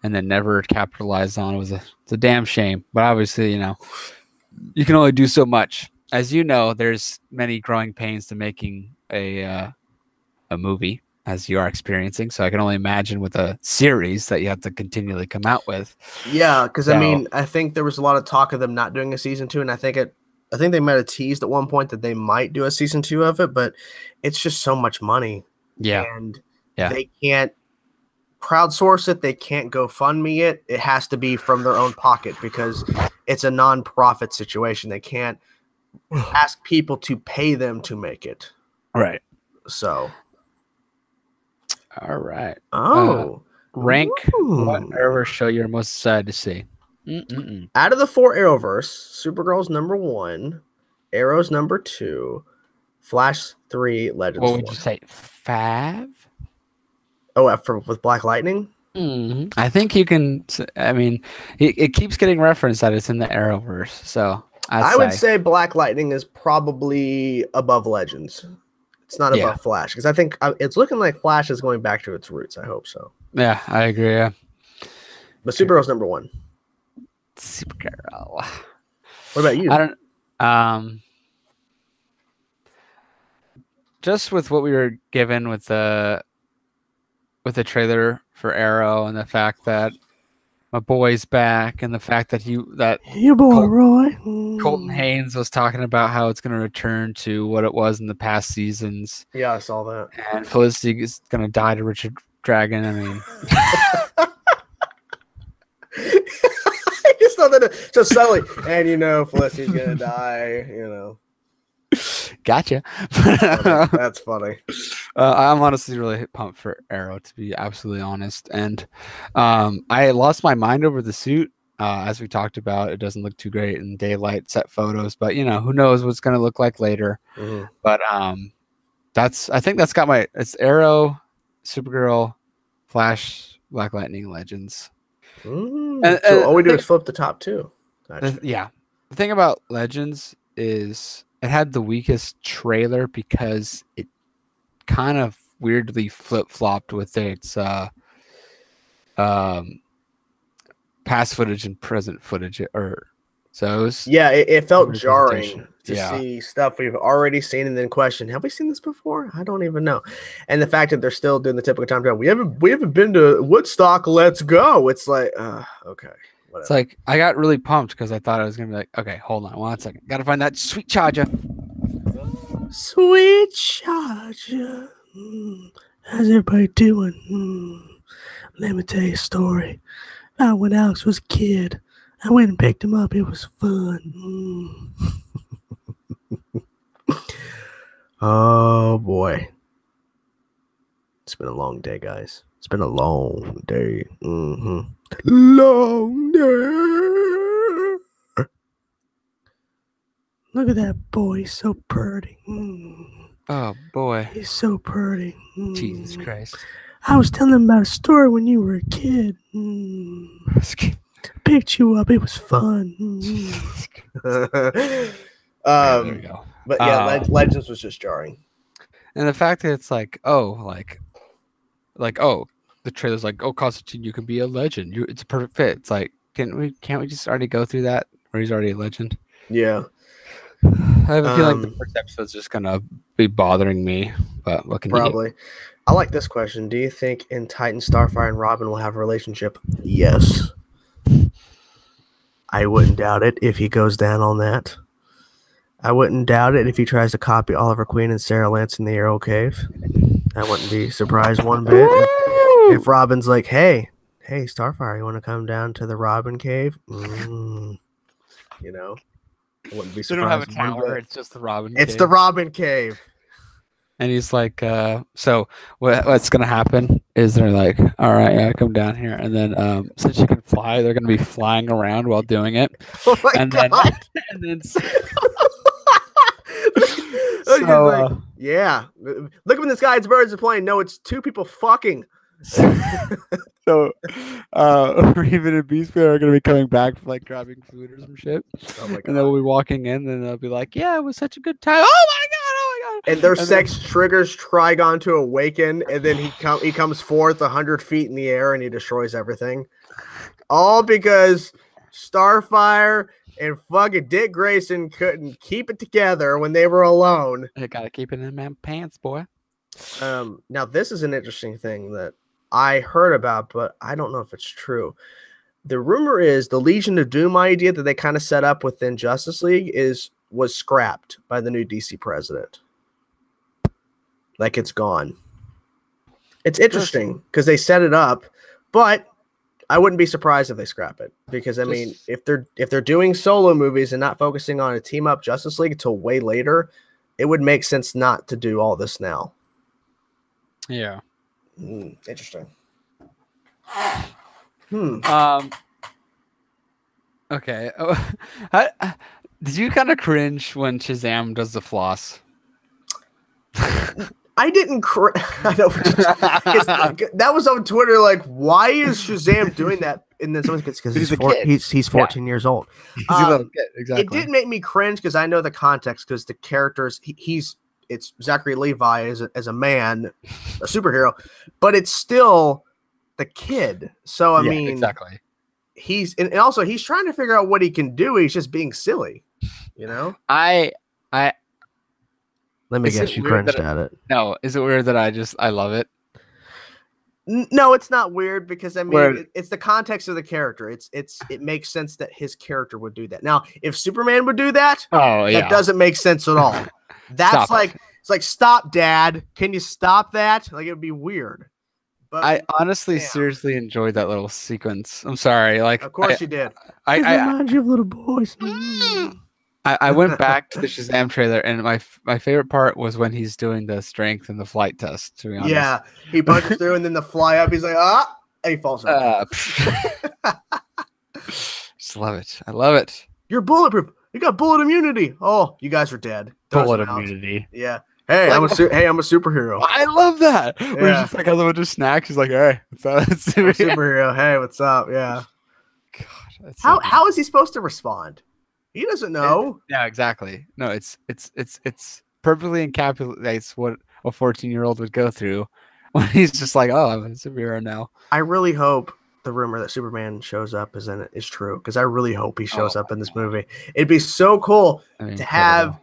and then never capitalized on it it's a damn shame. But obviously, you know, you can only do so much. As you know, there's many growing pains to making a movie, as you are experiencing. So I can only imagine with a series that you have to continually come out with. Yeah, because I mean, I think there was a lot of talk of them not doing a season 2, and I think they might have teased at one point that they might do a season 2 of it, but it's just so much money. Yeah. And they can't crowdsource it, they can't GoFundMe it. It has to be from their own pocket because it's a non-profit situation. They can't ask people to pay them to make it. Right. So all right. Rank what Arrowverse show you're most excited to see. Out of the 4 Arrowverse, Supergirl's number 1, Arrow's number 2, Flash 3, Legends 4. What would you say? 5? Oh, with Black Lightning? Mm-hmm. I think you can. I mean, it keeps getting referenced that it's in the Arrowverse. So I would say Black Lightning is probably above Legends. It's not above Flash because I think it's looking like Flash is going back to its roots. I hope so. Yeah, I agree. Yeah. But Supergirl's number 1. Supergirl. What about you? I don't. Just with what we were given with the trailer for Arrow and the fact that my boy's back and the fact that your boy Roy Colton Haynes was talking about how it's going to return to what it was in the past seasons. Yeah, I saw that. And Felicity is going to die to Richard Dragon. I mean, nothing. Just suddenly, and Felicity's gonna die. Gotcha. That's funny. I'm honestly really pumped for Arrow, to be absolutely honest. And I lost my mind over the suit. As we talked about, it doesn't look too great in daylight set photos, but who knows what's going to look like later. Mm-hmm. But I think that's got it's Arrow, Supergirl, Flash, Black Lightning, Legends. So all we do is flip the top two. Gotcha. The thing about Legends is it had the weakest trailer because it kind of weirdly flip-flopped with its past footage and present footage, it felt jarring to see stuff we've already seen and then question, have we seen this before? I don't even know. And the fact that they're still doing the typical time travel, we haven't been to Woodstock, let's go. It's like, okay. Whatever. It's like I got really pumped because I thought I was gonna be like, okay, hold on 1 second, gotta find that sweet charger. Sweet charger. How's everybody doing? Let me tell you a story about when Alex was a kid. I went and picked him up. It was fun. Oh boy, it's been a long day, guys. It's been a long day. Long day. Look at that boy. He's so pretty. Oh, boy. He's so pretty. Jesus Christ. I was telling him about a story when you were a kid. Picked you up. It was fun. There we go. But yeah, Legends was just jarring. And the fact that it's like, the trailer's like, oh, Constantine, you can be a legend. It's a perfect fit. It's like, can't we just already go through that where he's already a legend? Yeah. I have a feeling the first episode's just gonna be bothering me, but what can probably. I like this question. Do you think in Titan, Starfire, and Robin will have a relationship? Yes. I wouldn't doubt it if he goes down on that. I wouldn't doubt it if he tries to copy Oliver Queen and Sarah Lance in the Arrow Cave. I wouldn't be surprised one bit if Robin's like, hey, Starfire, you want to come down to the Robin Cave? I wouldn't be surprised. They don't have a tower. It's just the Robin Cave. It's the Robin Cave. And he's like, so what's going to happen is they're like, all right, yeah, come down here. And then since you can fly, they're going to be flying around while doing it. Oh, my God. Then so, yeah. Look up in the sky. It's birds are playing. No, it's two people fucking. So, Raven and Beast Bear are going to be coming back for like grabbing food or some shit. Oh my God. And they'll be walking in and they'll be like, yeah, it was such a good time. Oh my God. And their sex triggers Trigon to awaken, and then he comes forth 100 feet in the air and he destroys everything. All because Starfire and fucking Dick Grayson couldn't keep it together when they were alone. They gotta keep it in my pants, boy. Now this is an interesting thing that I heard about, but I don't know if it's true. The rumor is the Legion of Doom idea that they kind of set up within Justice League was scrapped by the new DC president. Like it's gone. It's interesting because they set it up, but I wouldn't be surprised if they scrap it because I mean, if they're doing solo movies and not focusing on a team up Justice League until way later, it would make sense not to do all this now. Yeah. Interesting. Okay. Did you kind of cringe when Shazam does the floss? I didn't. I know that was on Twitter. Like, why is Shazam doing that? And then someone gets because he's 14 years old. He's a little kid, exactly. It did make me cringe because I know the context because the characters it's Zachary Levi as a man, a superhero, but it's still the kid. So I mean, exactly. He's also he's trying to figure out what he can do. He's just being silly, Let me guess, you cringed at it. No, is it weird that I love it? No, it's not weird because I mean it's the context of the character. It makes sense that his character would do that. Now, if Superman would do that, that doesn't make sense at all. That's it's like, stop, Dad. Can you stop that? Like it would be weird. But I honestly, seriously enjoyed that little sequence. I'm sorry, like, of course you did. I remind you of little boys. I went back to the Shazam trailer, and my favorite part was when he's doing the strength and the flight test. To be honest, yeah, he punches through, and then the fly up. He's like, and he falls out. Just love it. I love it. You're bulletproof. You got bullet immunity. Oh, you guys are dead. Bullet immunity. Yeah. Hey, I'm a superhero. I love that. Yeah. Where he's just like, I love just snacks. He's like, hey, what's up? Superhero. Hey, what's up? Yeah. God, how is he supposed to respond? He doesn't know. Yeah, exactly. No, it's perfectly encapsulates what a 14-year-old would go through when he's just like, oh, I'm a superhero now. I really hope the rumor that Superman shows up is true, because I really hope he shows up in this movie. It'd be so cool to have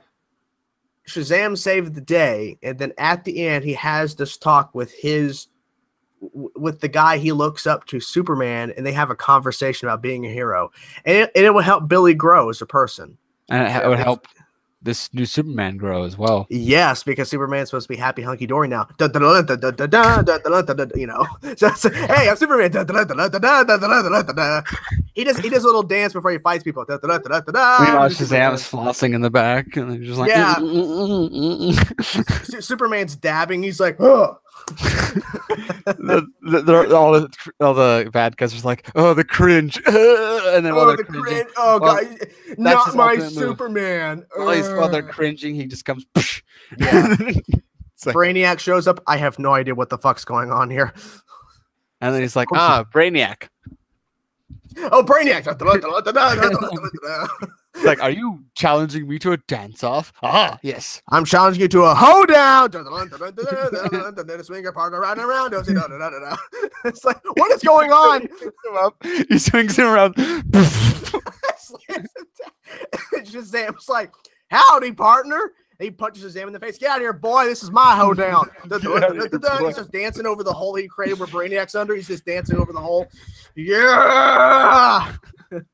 Shazam save the day, and then at the end he has this talk with the guy he looks up to, Superman, and they have a conversation about being a hero, and it will help Billy grow as a person, and it would help this new Superman grow as well. Yes, because Superman's supposed to be happy, hunky dory now. You know, so hey, I'm Superman. He does a little dance before he fights people. Meanwhile, Shazam's flossing in the back, and they're just like, Superman's dabbing. He's like, oh. all the bad guys are like, oh, the cringe, and then the cringe. Oh, God, not my Superman. While they're cringing, he just comes. Yeah. Like, Brainiac shows up. I have no idea what the fuck's going on here. And then he's like, Brainiac. Oh, Brainiac. Like, are you challenging me to a dance-off? Ah, yes. I'm challenging you to a hoedown. Swinger partner around and around. It's like, what is going on? He swings him around. Shazam's like, howdy, partner. And he punches Shazam in the face. Get out of here, boy. This is my hoedown. He's just dancing over the hole he created where Brainiac's under. He's just dancing over the hole. Yeah. What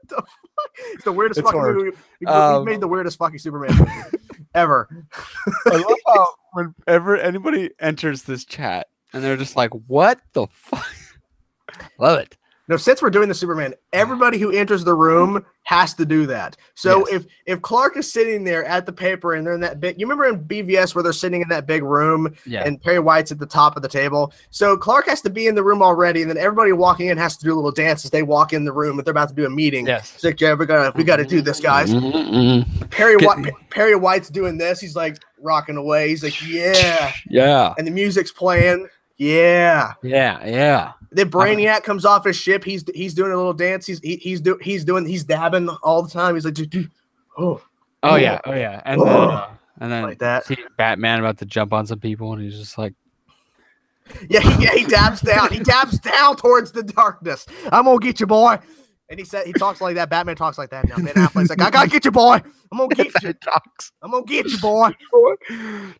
the fuck? It's the weirdest fucking movie. We've made the weirdest fucking Superman movie ever. I love how whenever anybody enters this chat and they're just like, what the fuck? Love it. No, since we're doing the Superman, everybody who enters the room has to do that. So if Clark is sitting there at the paper and they're in that big, you remember in BVS where they're sitting in that big room and Perry White's at the top of the table. So Clark has to be in the room already, and then everybody walking in has to do a little dance as they walk in the room if they're about to do a meeting. Yes. It's like, yeah, we gotta do this, guys. Perry White's doing this. He's like rocking away. He's like, yeah. And the music's playing. Yeah. Then Brainiac comes off his ship. He's doing a little dance. He's dabbing all the time. He's like, yeah. And then like that. See Batman about to jump on some people, and he's just like, he dabs down. He dabs down towards the darkness. I'm gonna get you, boy. And he talks like that. Batman talks like that now. Ben Affleck's like, I gotta get you, boy. I'm gonna get you. I'm gonna get you, boy.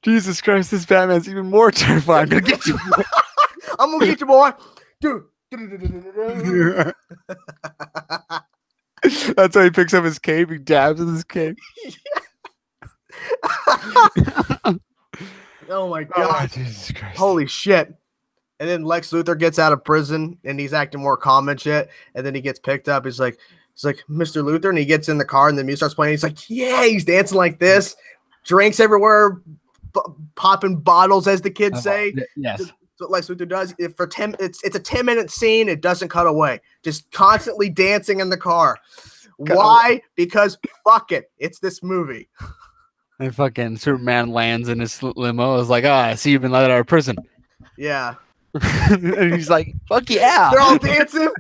Jesus Christ, this Batman's even more terrifying. I'm gonna get you, boy. I'm gonna get you, boy. Dude. That's how he picks up his cape. He dabs in his cape. Oh my God. Jesus Christ. Holy shit. And then Lex Luthor gets out of prison and he's acting more calm and shit. And then he gets picked up. He's like, Mr. Luthor. And he gets in the car and the music starts playing. He's like, yeah, he's dancing like this. Drinks everywhere, popping bottles, as the kids say. Yes. That's what Lex Luthor does. It's a 10-minute scene. It doesn't cut away. Just constantly dancing in the car. Why? Because fuck it. It's this movie. And fucking Superman lands in his limo. Is like, I see you've been let out of prison. Yeah. And he's like, fuck yeah. They're all dancing.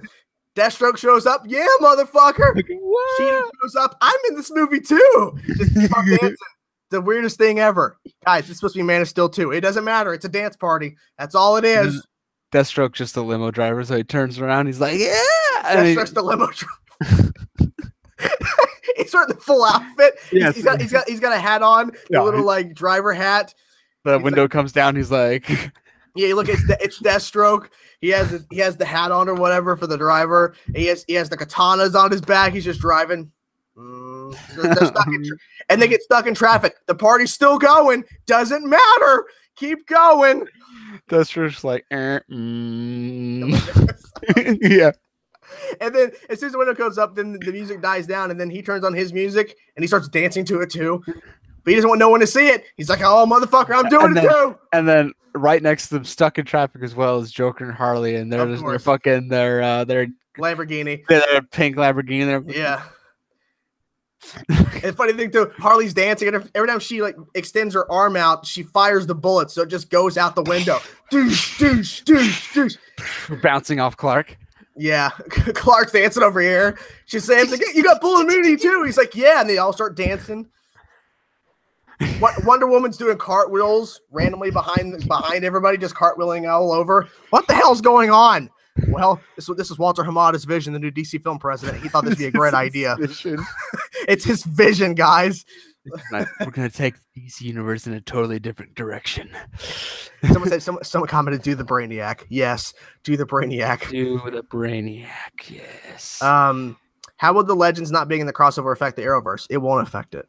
Deathstroke shows up. Yeah, motherfucker. Cheetah shows up. I'm in this movie too. Just keep on dancing. The weirdest thing ever. Guys, it's supposed to be Man of Steel 2. It doesn't matter. It's a dance party. That's all it is. Deathstroke's just a limo driver, so he turns around. He's like, yeah. Deathstroke's the limo driver. He's wearing the full outfit. Yes. He's got a hat on, a little like driver hat. The window comes down. He's like, yeah, look, it's Deathstroke. He has the hat on or whatever for the driver. He has the katanas on his back. He's just driving. They're stuck and they get stuck in traffic. The party's still going. Doesn't matter. Keep going. Duster's like, yeah. And then as soon as the window goes up, then the music dies down, and then he turns on his music and he starts dancing to it too. But he doesn't want no one to see it. He's like, "Oh, motherfucker, I'm doing it too." And then right next to them, stuck in traffic as well, is Joker and Harley, and they're fucking their Lamborghini, their pink Lamborghini. Yeah. And funny thing too, Harley's dancing, and every time she like extends her arm out, she fires the bullet, so it just goes out the window. Doosh, doosh, doosh, doosh. Bouncing off Clark. Yeah, Clark's dancing over here. She's saying, like, "You got bullet immunity too." He's like, "Yeah," and they all start dancing. Wonder Woman's doing cartwheels randomly behind everybody, just cartwheeling all over. What the hell's going on? Well, this is Walter Hamada's vision, the new DC film president. He thought this would be a great idea. It's his vision, guys. We're gonna take the DC universe in a totally different direction. Someone commented, "Do the Brainiac." Yes, do the Brainiac. Do the Brainiac. Yes. How will the Legends not being in the crossover affect the Arrowverse? It won't affect it.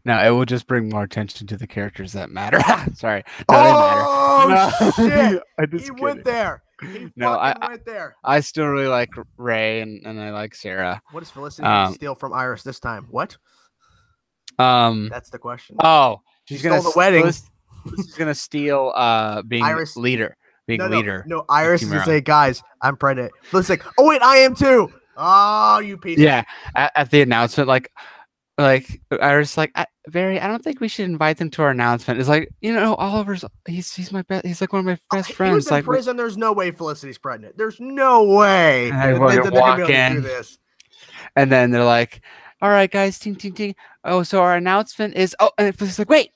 No, it will just bring more attention to the characters that matter. Sorry. No, they matter. Shit. He went there. Went there. I still really like Ray and I like Sarah. What does Felicity steal from Iris this time? What? That's the question. Oh, she's gonna stole the wedding. She's gonna steal being Iris. leader. Leader. No, Iris is to say, "Guys, I'm pregnant." Felicity's like, "Oh wait, I am too." Oh, you piece. Yeah. At the announcement, like Iris, like, Barry, I don't think we should invite them to our announcement. It's like, Oliver's he's my best. He's like one of my best friends. He was in prison. There's no way Felicity's pregnant. There's no way. They're gonna do this. And then they're like, "All right, guys, ting ting ting. Oh, so our announcement is and Felicity's like, wait.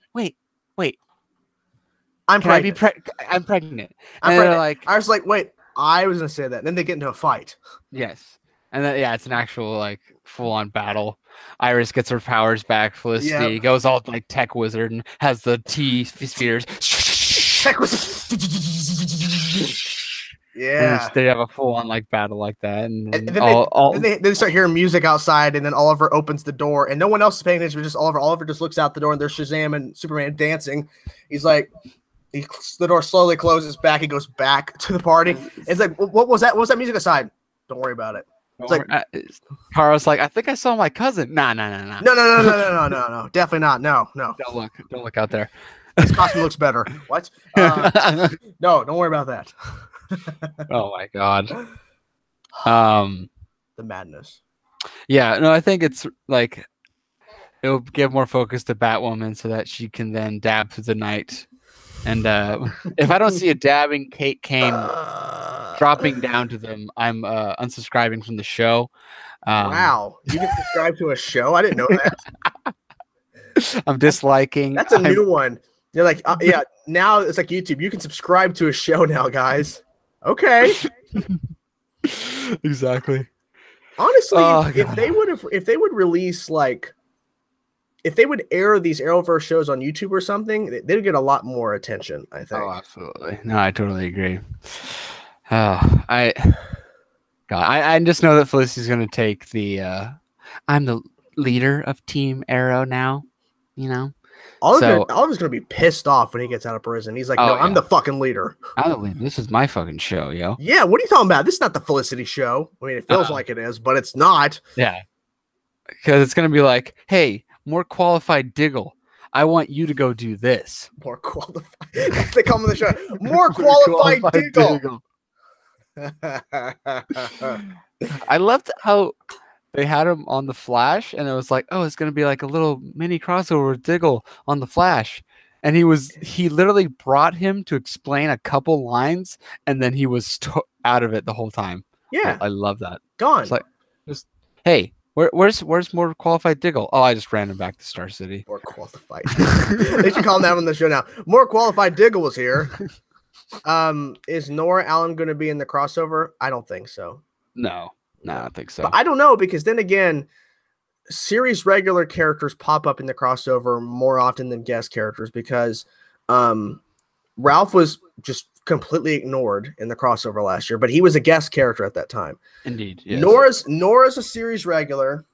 I'm pregnant. I'm pregnant. And they're like, I was like, wait, I was gonna say that. And then they get into a fight. Yes. And then it's an actual like full-on battle. Iris gets her powers back. Felicity goes all like tech wizard and has the T spheres. Tech wizard. Yeah. And they have a full-on like battle like that, and then they start hearing music outside, and then Oliver opens the door, and no one else is paying attention. Just Oliver. Oliver just looks out the door, and there's Shazam and Superman dancing. He's like, the door slowly closes back. He goes back to the party. It's like, what was that? What was that music aside? Don't worry about it. It's like Carl's like, I think I saw my cousin. No. No. Definitely not. No. Don't look out there. His costume looks better. What? No, don't worry about that. Oh my God. The madness. Yeah, no, I think it's like it'll give more focus to Batwoman so that she can then dab through the night. And if I don't see a dabbing Kate Kane dropping down to them, I'm unsubscribing from the show. Wow, you can subscribe to a show? I didn't know that. I'm disliking. That's a new one. You're like, yeah. Now it's like YouTube. You can subscribe to a show now, guys. Okay. Exactly. Honestly, if they would release if they would air these Arrowverse shows on YouTube or something, they'd get a lot more attention, I think. Oh, absolutely. No, I totally agree. I just know that Felicity's going to take the I'm the leader of Team Arrow now, Oliver's going to be pissed off when he gets out of prison. He's like, "No, I'm the fucking leader. I'm the leader. This is my fucking show, yo." Yeah, what are you talking about? This is not the Felicity show. I mean, it feels like it is, but it's not. Yeah. Because it's going to be like, "Hey, more qualified Diggle. I want you to go do this." More qualified. That's the come of the show. More qualified Diggle. I loved how they had him on the Flash, and it was like, oh, it's going to be like a little mini crossover with Diggle on the Flash. And he literally brought him to explain a couple lines, and then he was out of it the whole time. Yeah. I love that. Gone. It's like, hey, Where's more qualified Diggle? Oh, I just ran him back to Star City. More qualified. They should call him that on the show now. More qualified Diggle was here. Is Nora Allen going to be in the crossover? I don't think so. No, I don't think so. But I don't know, because then again, series regular characters pop up in the crossover more often than guest characters, because Ralph was just completely ignored in the crossover last year, but he was a guest character at that time. Indeed. Yes. Nora's a series regular.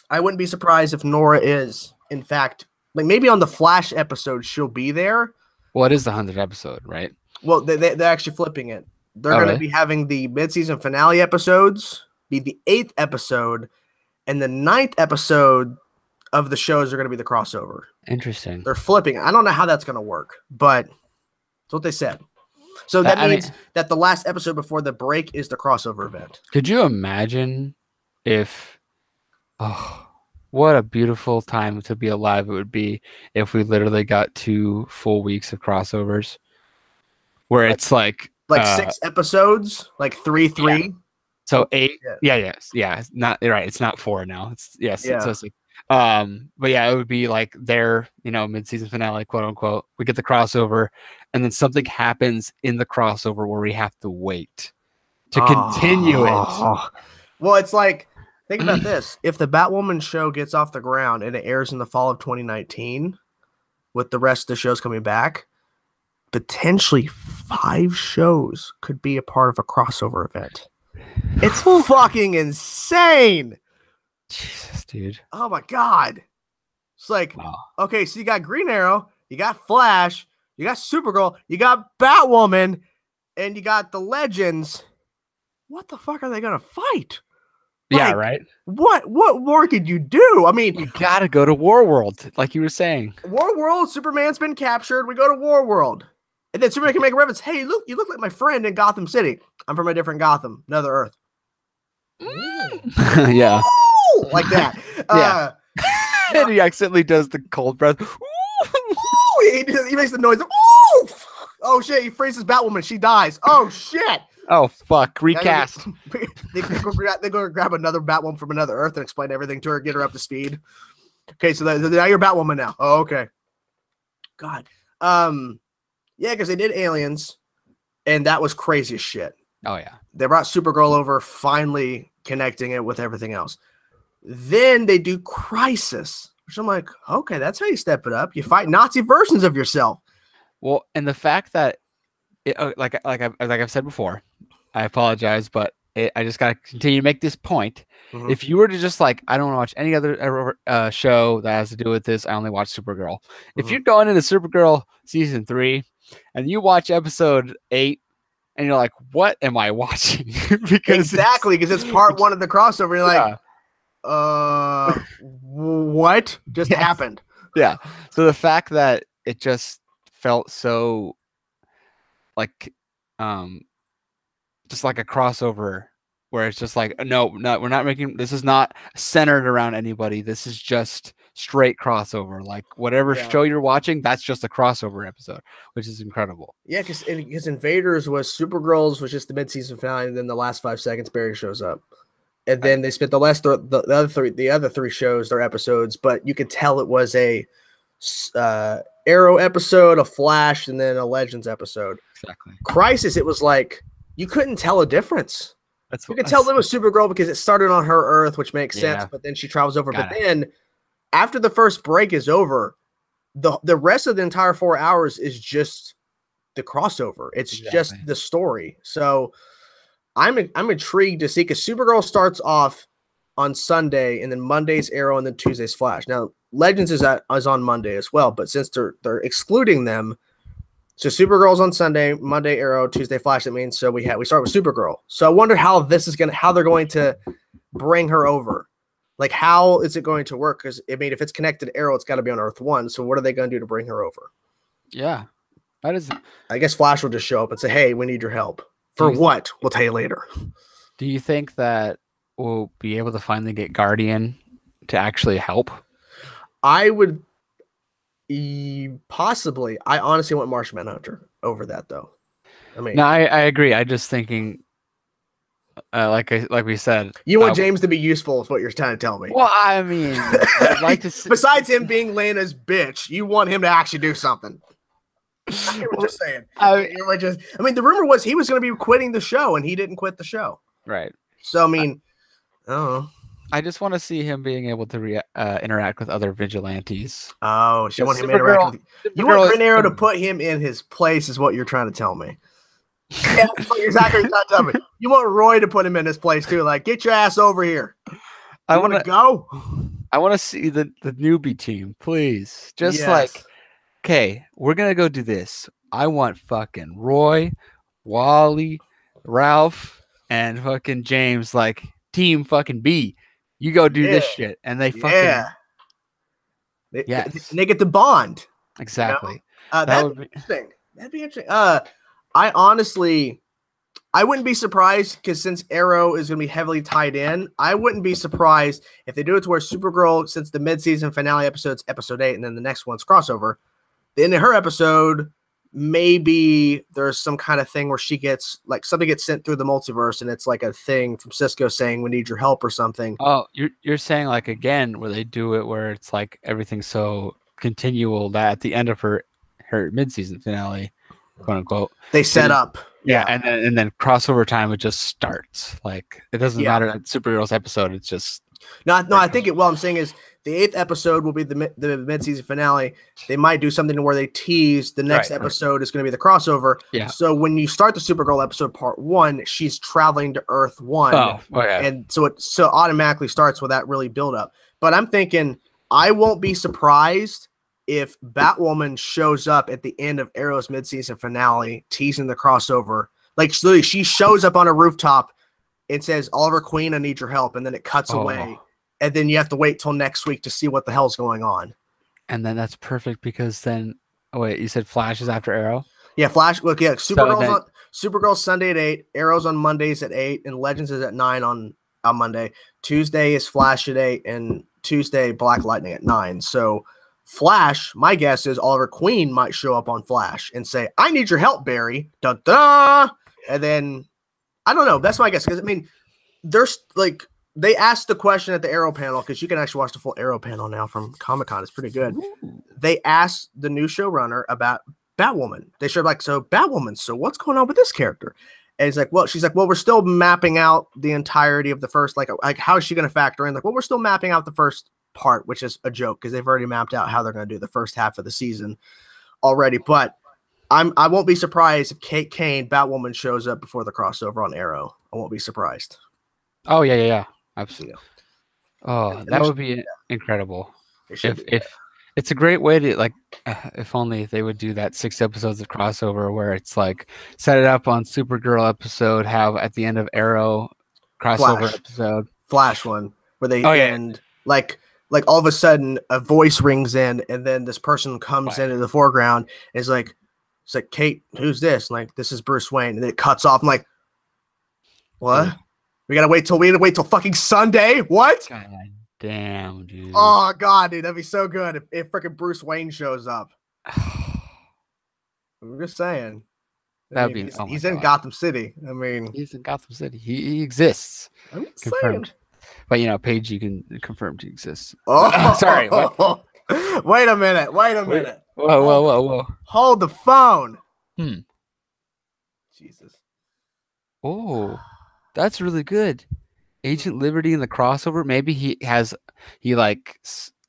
I wouldn't be surprised if Nora is, in fact, like maybe on the Flash episode she'll be there, Well, it is the 100th episode, right? Well, they're actually flipping it. They're going to be having the mid-season finale episodes be the 8th episode, and the 9th episode of the shows are going to be the crossover. Interesting. They're flipping. I don't know how that's going to work, but that's what they said. So that means that the last episode before the break is the crossover event. Could you imagine if, what a beautiful time to be alive it would be if we literally got 2 full weeks of crossovers where it's like 6 episodes, like 3. Yeah. So 8. Yeah. Not right. It's not 4 now. It's yes. Yeah. So it's like, but yeah, it would be like their, mid-season finale, quote unquote. We get the crossover, and then something happens in the crossover where we have to wait to continue it. Well, it's like, think about this. If the Batwoman show gets off the ground and it airs in the fall of 2019, with the rest of the shows coming back, potentially 5 shows could be a part of a crossover event. It's fucking insane. Jesus, dude. Oh my God. It's like, okay, so you got Green Arrow, you got Flash, you got Supergirl, you got Batwoman, and you got the Legends. What the fuck are they gonna fight? Yeah, right. What more could you do? I mean, you gotta go to Warworld, like you were saying. Warworld, Superman's been captured. We go to Warworld. And then Superman can make a reference. Hey, look, you look like my friend in Gotham City. I'm from a different Gotham, another Earth. Yeah. Like that. Yeah. And he accidentally does the cold breath. He makes the noise. Oh, shit. He freezes Batwoman. She dies. Oh, shit. Oh, fuck. Recast. They go grab another Batwoman from another Earth and explain everything to her, get her up to speed. Okay, so now you're Batwoman now. Oh, okay. God. Yeah, because they did Aliens, and that was crazy as shit. Oh, yeah. They brought Supergirl over, finally connecting it with everything else. Then they do Crisis, which I'm like, okay, that's how you step it up. You fight Nazi versions of yourself. Well, and the fact that, like I've said before, I apologize, but I just got to continue to make this point. Mm-hmm. If you were to just I don't want to watch any other show that has to do with this, I only watch Supergirl. Mm-hmm. If you're going into Supergirl season 3 and you watch episode 8 and you're like, what am I watching? because it's part 1 of the crossover. You're like, what just happened? Yeah. So the fact that it just felt so just like a crossover where it's just like, no, we're not making, this is not centered around anybody. This is just straight crossover. Like whatever show you're watching, that's just a crossover episode, which is incredible. Yeah, because Invaders was Supergirl's was just the mid-season finale, and then the last 5 seconds Barry shows up. And then they spent the other 3 shows, their episodes, but you could tell it was a Arrow episode, a Flash, and then a Legends episode. Exactly. Crisis, it was like you couldn't tell a difference. You could tell it was Supergirl because it started on her Earth, which makes sense, but then she travels over. Then after the first break is over, the rest of the entire 4 hours is just the crossover. It's just the story. So I'm intrigued to see, because Supergirl starts off on Sunday, and then Monday's Arrow, and then Tuesday's Flash. Now Legends is on Monday as well, but since they're excluding them, so Supergirl's on Sunday, Monday Arrow, Tuesday Flash. That means so we start with Supergirl. So I wonder how they're going to bring her over. Like, how is it going to work? Because I mean, if it's connected to Arrow, it's got to be on Earth 1. So what are they going to do to bring her over? Yeah, that is. I guess Flash will just show up and say, "Hey, we need your help." For what? We'll tell you later. Do you think that we'll be able to finally get Guardian to actually help? I would possibly. I honestly want Martian Manhunter over that, though. I mean, no, I agree. I just thinking, like we said, you want James to be useful, is what you're trying to tell me. Well, I mean, I'd like to see. Besides him being Lana's bitch, you want him to actually do something. I was just saying. I mean, the rumor was he was going to be quitting the show, and he didn't quit the show. Right. So, I mean, I don't know. I just want to see him being able to interact with other vigilantes. Oh, so you want him to interact with you want Green Arrow to put him in his place, is what you're trying to tell me. Yeah, exactly what you're trying to tell me. You want Roy to put him in his place too. Like, get your ass over here. I want to go. I want to see the newbie team, please. Just like okay, we're gonna go do this. I want fucking Roy, Wally, Ralph, and fucking James, like team fucking B. You go do this shit, and they fucking and they get the bond. Exactly. That'd be interesting. That'd be interesting. I honestly, I wouldn't be surprised because since Arrow is going to be heavily tied in, I wouldn't be surprised if they do it to where Supergirl, since the mid-season finale episode's episode 8, and then the next one's crossover, the end of her episode, maybe there's some kind of thing where she gets, like, something gets sent through the multiverse, and it's like a thing from Cisco saying, we need your help or something. Oh, you're saying, like, again, where they do it where it's like everything's so continual that at the end of her mid-season finale, quote unquote, they set up. Yeah, and then crossover time, it just starts. Like, it doesn't matter that Supergirl's episode, it's just no. I think what I'm saying is the 8th episode will be the mid-season finale. They might do something where they tease the next episode is going to be the crossover. Yeah. So when you start the Supergirl episode part 1, she's traveling to Earth 1. Oh yeah. And so it automatically starts with that really build up. But I'm thinking I won't be surprised if Batwoman shows up at the end of Arrow's mid-season finale, teasing the crossover. Like, literally, she shows up on a rooftop and says, Oliver Queen, I need your help. And then it cuts away. And then you have to wait till next week to see what the hell's going on. And then that's perfect because then, you said Flash is after Arrow? Yeah, Flash. Look, yeah, Supergirl's Sunday at 8, Arrow's on Mondays at 8, and Legends is at 9 on Monday. Tuesday is Flash at 8, and Tuesday, Black Lightning at 9. So Flash, my guess is Oliver Queen might show up on Flash and say, I need your help, Barry. Dun, dun. And then, I don't know. That's my guess. Because, I mean, there's like, they asked the question at the Arrow panel, because you can actually watch the full Arrow panel now from Comic-Con. It's pretty good. Ooh. They asked the new showrunner about Batwoman. They showed, like, so Batwoman, so what's going on with this character? And he's like, she's like, we're still mapping out the entirety of the first, like how is she going to factor in? Like, we're still mapping out the first part, which is a joke because they've already mapped out how they're going to do the first half of the season already. But I won't be surprised if Kate Kane, Batwoman, shows up before the crossover on Arrow. I won't be surprised. Oh yeah, absolutely. Oh, that would be incredible. If it's a great way to, like, if only they would do that 6 episodes of crossover where it's like set it up on Supergirl episode, have at the end of Arrow crossover episode, Flash one where they end like all of a sudden a voice rings in and then this person comes into the foreground and it's like Kate, who's this? And like, this is Bruce Wayne, and then it cuts off. I'm like, what? Yeah. We gotta wait till fucking Sunday. What? God damn, dude. Oh god, dude, that'd be so good if freaking Bruce Wayne shows up. I'm just saying. He's in Gotham City. I mean, he's in Gotham City. He exists. I'm saying. But Paige, you can confirm he exists. Oh, sorry. What? Wait a minute. Whoa. Hold the phone. Jesus. Oh, that's really good. Agent Liberty in the crossover. Maybe he is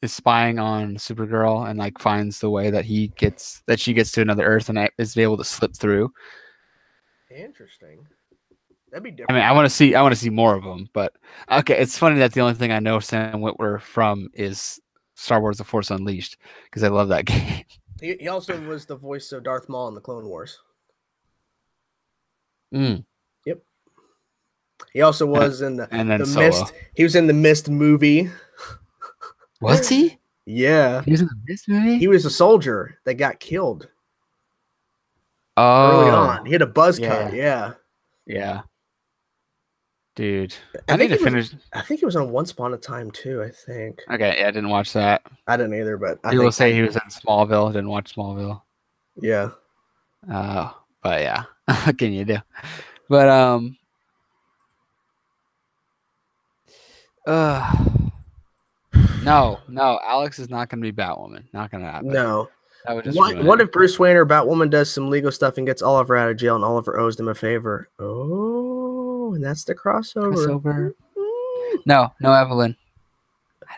spying on Supergirl and like finds the way that she gets to another Earth and is able to slip through. Interesting. That'd be different. I mean, I want to see more of them. But okay, it's funny that the only thing I know Sam Witwer from is Star Wars: The Force Unleashed because I love that game. He also was the voice of Darth Maul in the Clone Wars. Yep. He also was in the Mist. He was in the Mist movie. Was he? Yeah. He was in the Mist movie? He was a soldier that got killed. Oh. Early on. He had a buzz cut. Yeah. Yeah. Dude. I need to finish. I think he was on Once Upon a Time too, I think. Okay, yeah, I didn't watch that. I didn't either, but people say he was in Smallville. Didn't watch Smallville. Yeah. But yeah. What can you do? But no, Alex is not going to be Batwoman. Not going to happen. No. That would just what if Bruce Wayne or Batwoman does some legal stuff and gets Oliver out of jail and Oliver owes them a favor? Oh, and that's the crossover. No, Evelyn.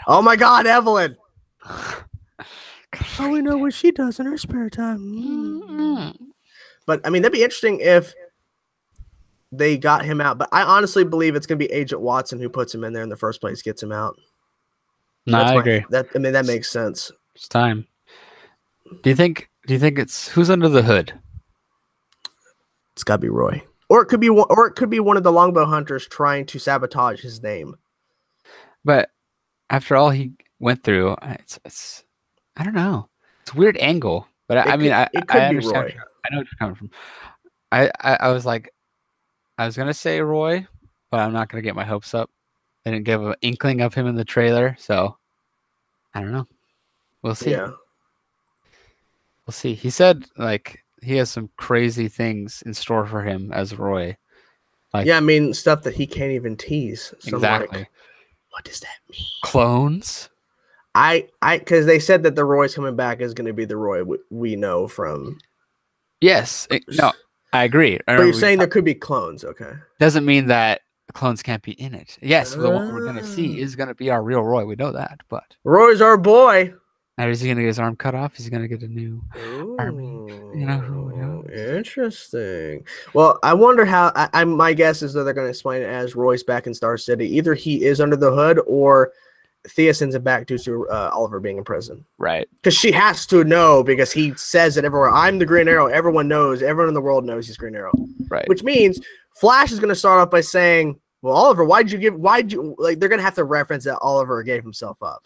Oh my God, Evelyn. Oh, we know what she does in her spare time. But I mean, that'd be interesting if they got him out. But I honestly believe it's going to be Agent Watson who puts him in there in the first place, gets him out. No, I agree. That makes sense. It's time. Do you think it's who's under the hood? It's gotta be Roy, or it could be one of the longbow hunters trying to sabotage his name. But after all he went through, it's I don't know. It's a weird angle, but I understand. Roy. I know what you're coming from. I was like, I was gonna say Roy, but I'm not gonna get my hopes up. They didn't give an inkling of him in the trailer, so I don't know. We'll see. Yeah. We'll see. He said like he has some crazy things in store for him as Roy. Like, yeah, I mean stuff that he can't even tease. So exactly. Like, what does that mean? Clones? Because they said that the Roy's coming back is going to be the Roy we know from. Yes. No, I agree. But you're saying there could be clones, okay? Doesn't mean that clones can't be in it. Yes, the one we're going to see is going to be our real Roy. We know that, but Roy's our boy. Now is he going to get his arm cut off? Is he going to get a new army? You know, who knows? Interesting. Well, I wonder how. My guess is that they're going to explain it as Roy's back in Star City. Either he is under the hood, or Thea sends him back due to Oliver being in prison. Right. Because she has to know, because he says it everywhere. I'm the Green Arrow. Everyone knows. Everyone in the world knows he's Green Arrow. Right. Which means Flash is going to start off by saying, "Well, Oliver, why'd you like?" They're going to have to reference that Oliver gave himself up.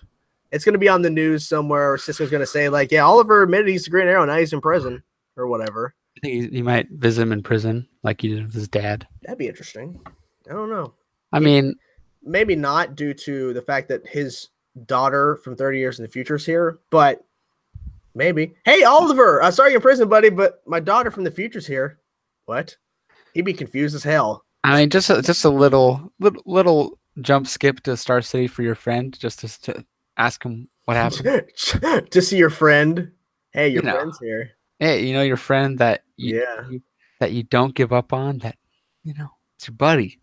It's going to be on the news somewhere, or Cisco's going to say, like, yeah, Oliver admitted he's the Green Arrow, now he's in prison, or whatever. I think he might visit him in prison, like he did with his dad. That'd be interesting. I don't know. I mean, maybe not due to the fact that his daughter from 30 years in the future is here, but maybe. Hey, Oliver, sorry you're in prison, buddy, but my daughter from the future's here. What? He'd be confused as hell. I mean, just a little jump skip to Star City for your friend, just to ask him what happened. To see your friend. Hey, your friend's here. Hey, you know your friend that you don't give up on, that it's your buddy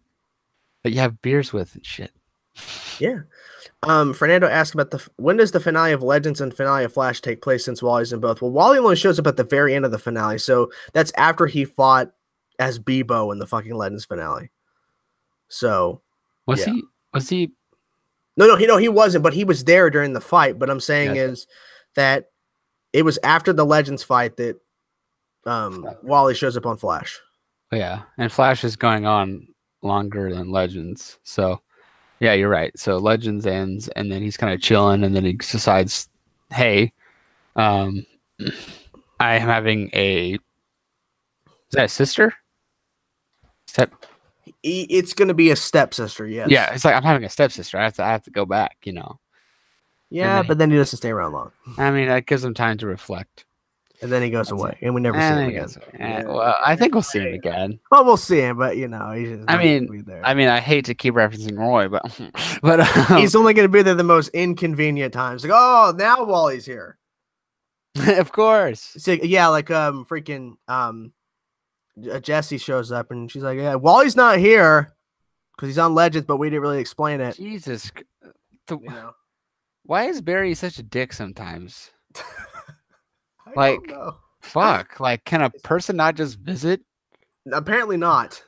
that you have beers with and shit. Yeah. Fernando asked about when does the finale of Legends and finale of Flash take place, since Wally's in both? Well, Wally only shows up at the very end of the finale, so that's after he fought as Bebo in the fucking Legends finale. So was he? No, he wasn't, but he was there during the fight. But I'm saying is that it was after the Legends fight that Wally shows up on Flash. Yeah, and Flash is going on longer than Legends, so yeah, you're right. So Legends ends, and then he's kind of chilling, and then he decides, hey, I am having is that a sister? It's going to be a stepsister, yes. Yeah, it's like, I'm having a stepsister. I have to go back, Yeah, but then he doesn't stay around long. I mean, that gives him time to reflect. And then he goes away, and we never see him again. Yeah. Well, I think we'll see him again. Well, we'll see him, but he's just I mean, I hate to keep referencing Roy, but he's only going to be there the most inconvenient times. Like, oh, now Wally's here. Of course. So, yeah, like Jessie shows up, and she's like, yeah, Wally's not here because he's on Legends, but we didn't really explain it. Jesus. Why is Barry such a dick sometimes? Like, fuck. Like, can a person not just visit? Apparently not.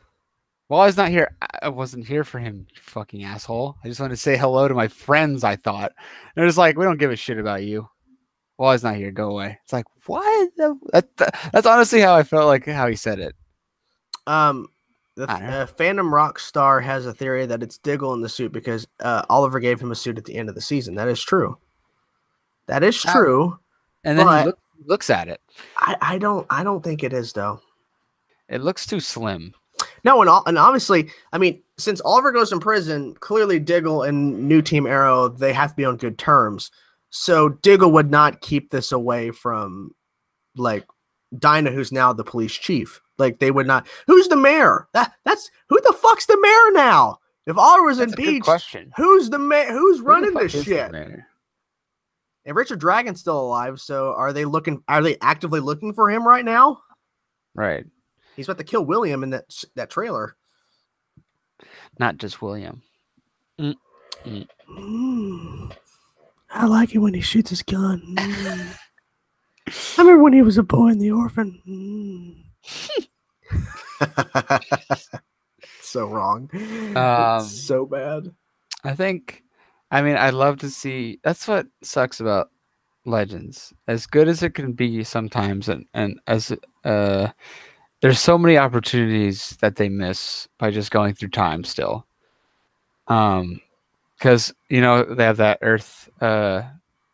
Wally's not here. I wasn't here for him, you fucking asshole. I just wanted to say hello to my friends, I thought. They're just like, we don't give a shit about you. Wally's not here. Go away. It's like, what? That's honestly how I felt, like how he said it. The Phantom Rockstar has a theory that it's Diggle in the suit because Oliver gave him a suit at the end of the season. That is true. That is true. And then he looks at it. I don't think it is, though. It looks too slim. No, and obviously, I mean, since Oliver goes in prison, clearly Diggle and New Team Arrow, they have to be on good terms. So Diggle would not keep this away from, like, Dinah, who's now the police chief. Like, they would not. Who's the mayor? That's who the fuck's the mayor now? If Oliver's impeached, who's the mayor? Who's running this shit? And Richard Dragon's still alive, so are they actively looking for him right now? Right. He's about to kill William in that trailer. Not just William. I like it when he shoots his gun. I remember when he was a boy in the orphan. So wrong. It's so bad. I mean, I'd love to see. That's what sucks about Legends, as good as it can be sometimes, and as there's so many opportunities that they miss by just going through time still. Because they have that Earth.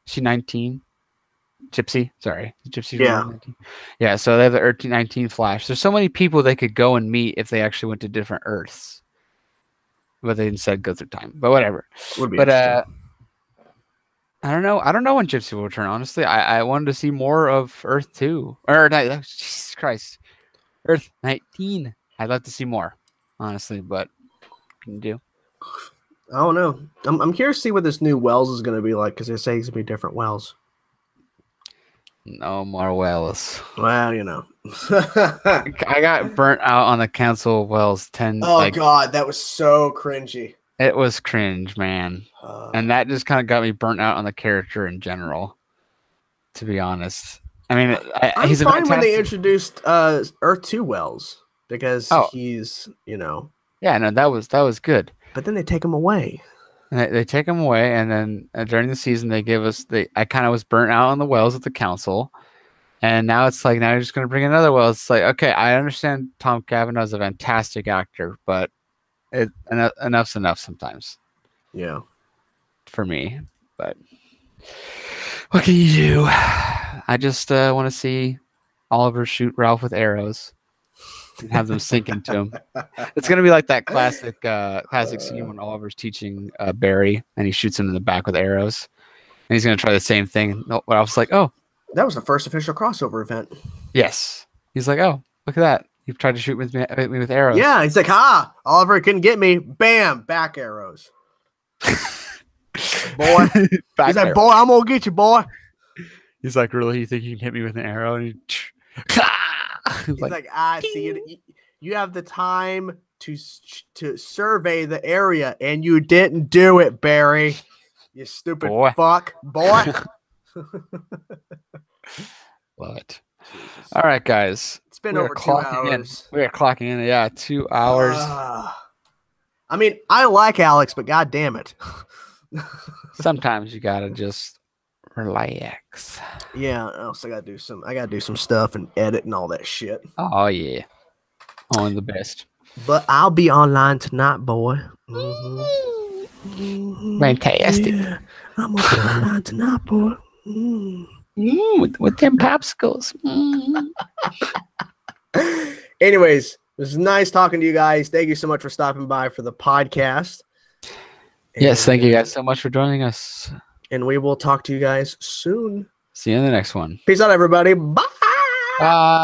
She 19, Gypsy. Sorry, Gypsy. Yeah. 19. Yeah. So they have the Earth 19 Flash. There's so many people they could go and meet if they actually went to different Earths, but they instead go through time. But whatever. But I don't know. I don't know when Gypsy will return. Honestly, I wanted to see more of Earth 2 or Jesus Christ, Earth 19. I'd love to see more, honestly, but can you do? I don't know. I'm curious to see what this new Wells is going to be like because they're saying it's going to be different Wells. No more Wells. Well, you know. I got burnt out on the council Wells 10. Oh, God. That was so cringy. It was cringe, man. And that just kind of got me burnt out on the character in general, to be honest. I mean, he's fine when they introduced Earth 2 Wells because he's, Yeah, no, that was good. But then they take him away. And they take him away, and then during the season they give us I kind of was burnt out on the Wells at the council, and now it's like now you're just gonna bring another Wells. It's like, okay, I understand Tom Cavanaugh's a fantastic actor, but enough's enough sometimes. Yeah, for me. But what can you do? I just want to see Oliver shoot Ralph with arrows and have them sink into him. It's gonna be like that classic scene when Oliver's teaching Barry and he shoots him in the back with arrows, and he's gonna try the same thing. Ralph's like, "Oh, that was the first official crossover event." Yes, he's like, "Oh, look at that! You've tried to shoot me with arrows." Yeah, he's like, "Ha! Oliver couldn't get me. Bam! Back arrows." Boy, he's like, "Boy, I'm gonna get you, boy." He's like, "Really? You think you can hit me with an arrow?" And he's like, "I see. You have the time to survey the area, and you didn't do it, Barry. You stupid fuck, boy." Love it. All right, guys. It's been over 2 hours. We are clocking in. Yeah, 2 hours. I mean, I like Alex, but god damn it. Sometimes you gotta just relax. Yeah, I gotta do some stuff and edit and all that shit. Oh yeah. On the best. But I'll be online tonight, boy. Mm-hmm. Fantastic. Yeah, I'm gonna be online tonight, boy. With them popsicles. Anyways, it was nice talking to you guys. Thank you so much for stopping by for the podcast. Yes, thank you guys so much for joining us. And we will talk to you guys soon. See you in the next one. Peace out, everybody. Bye. Bye.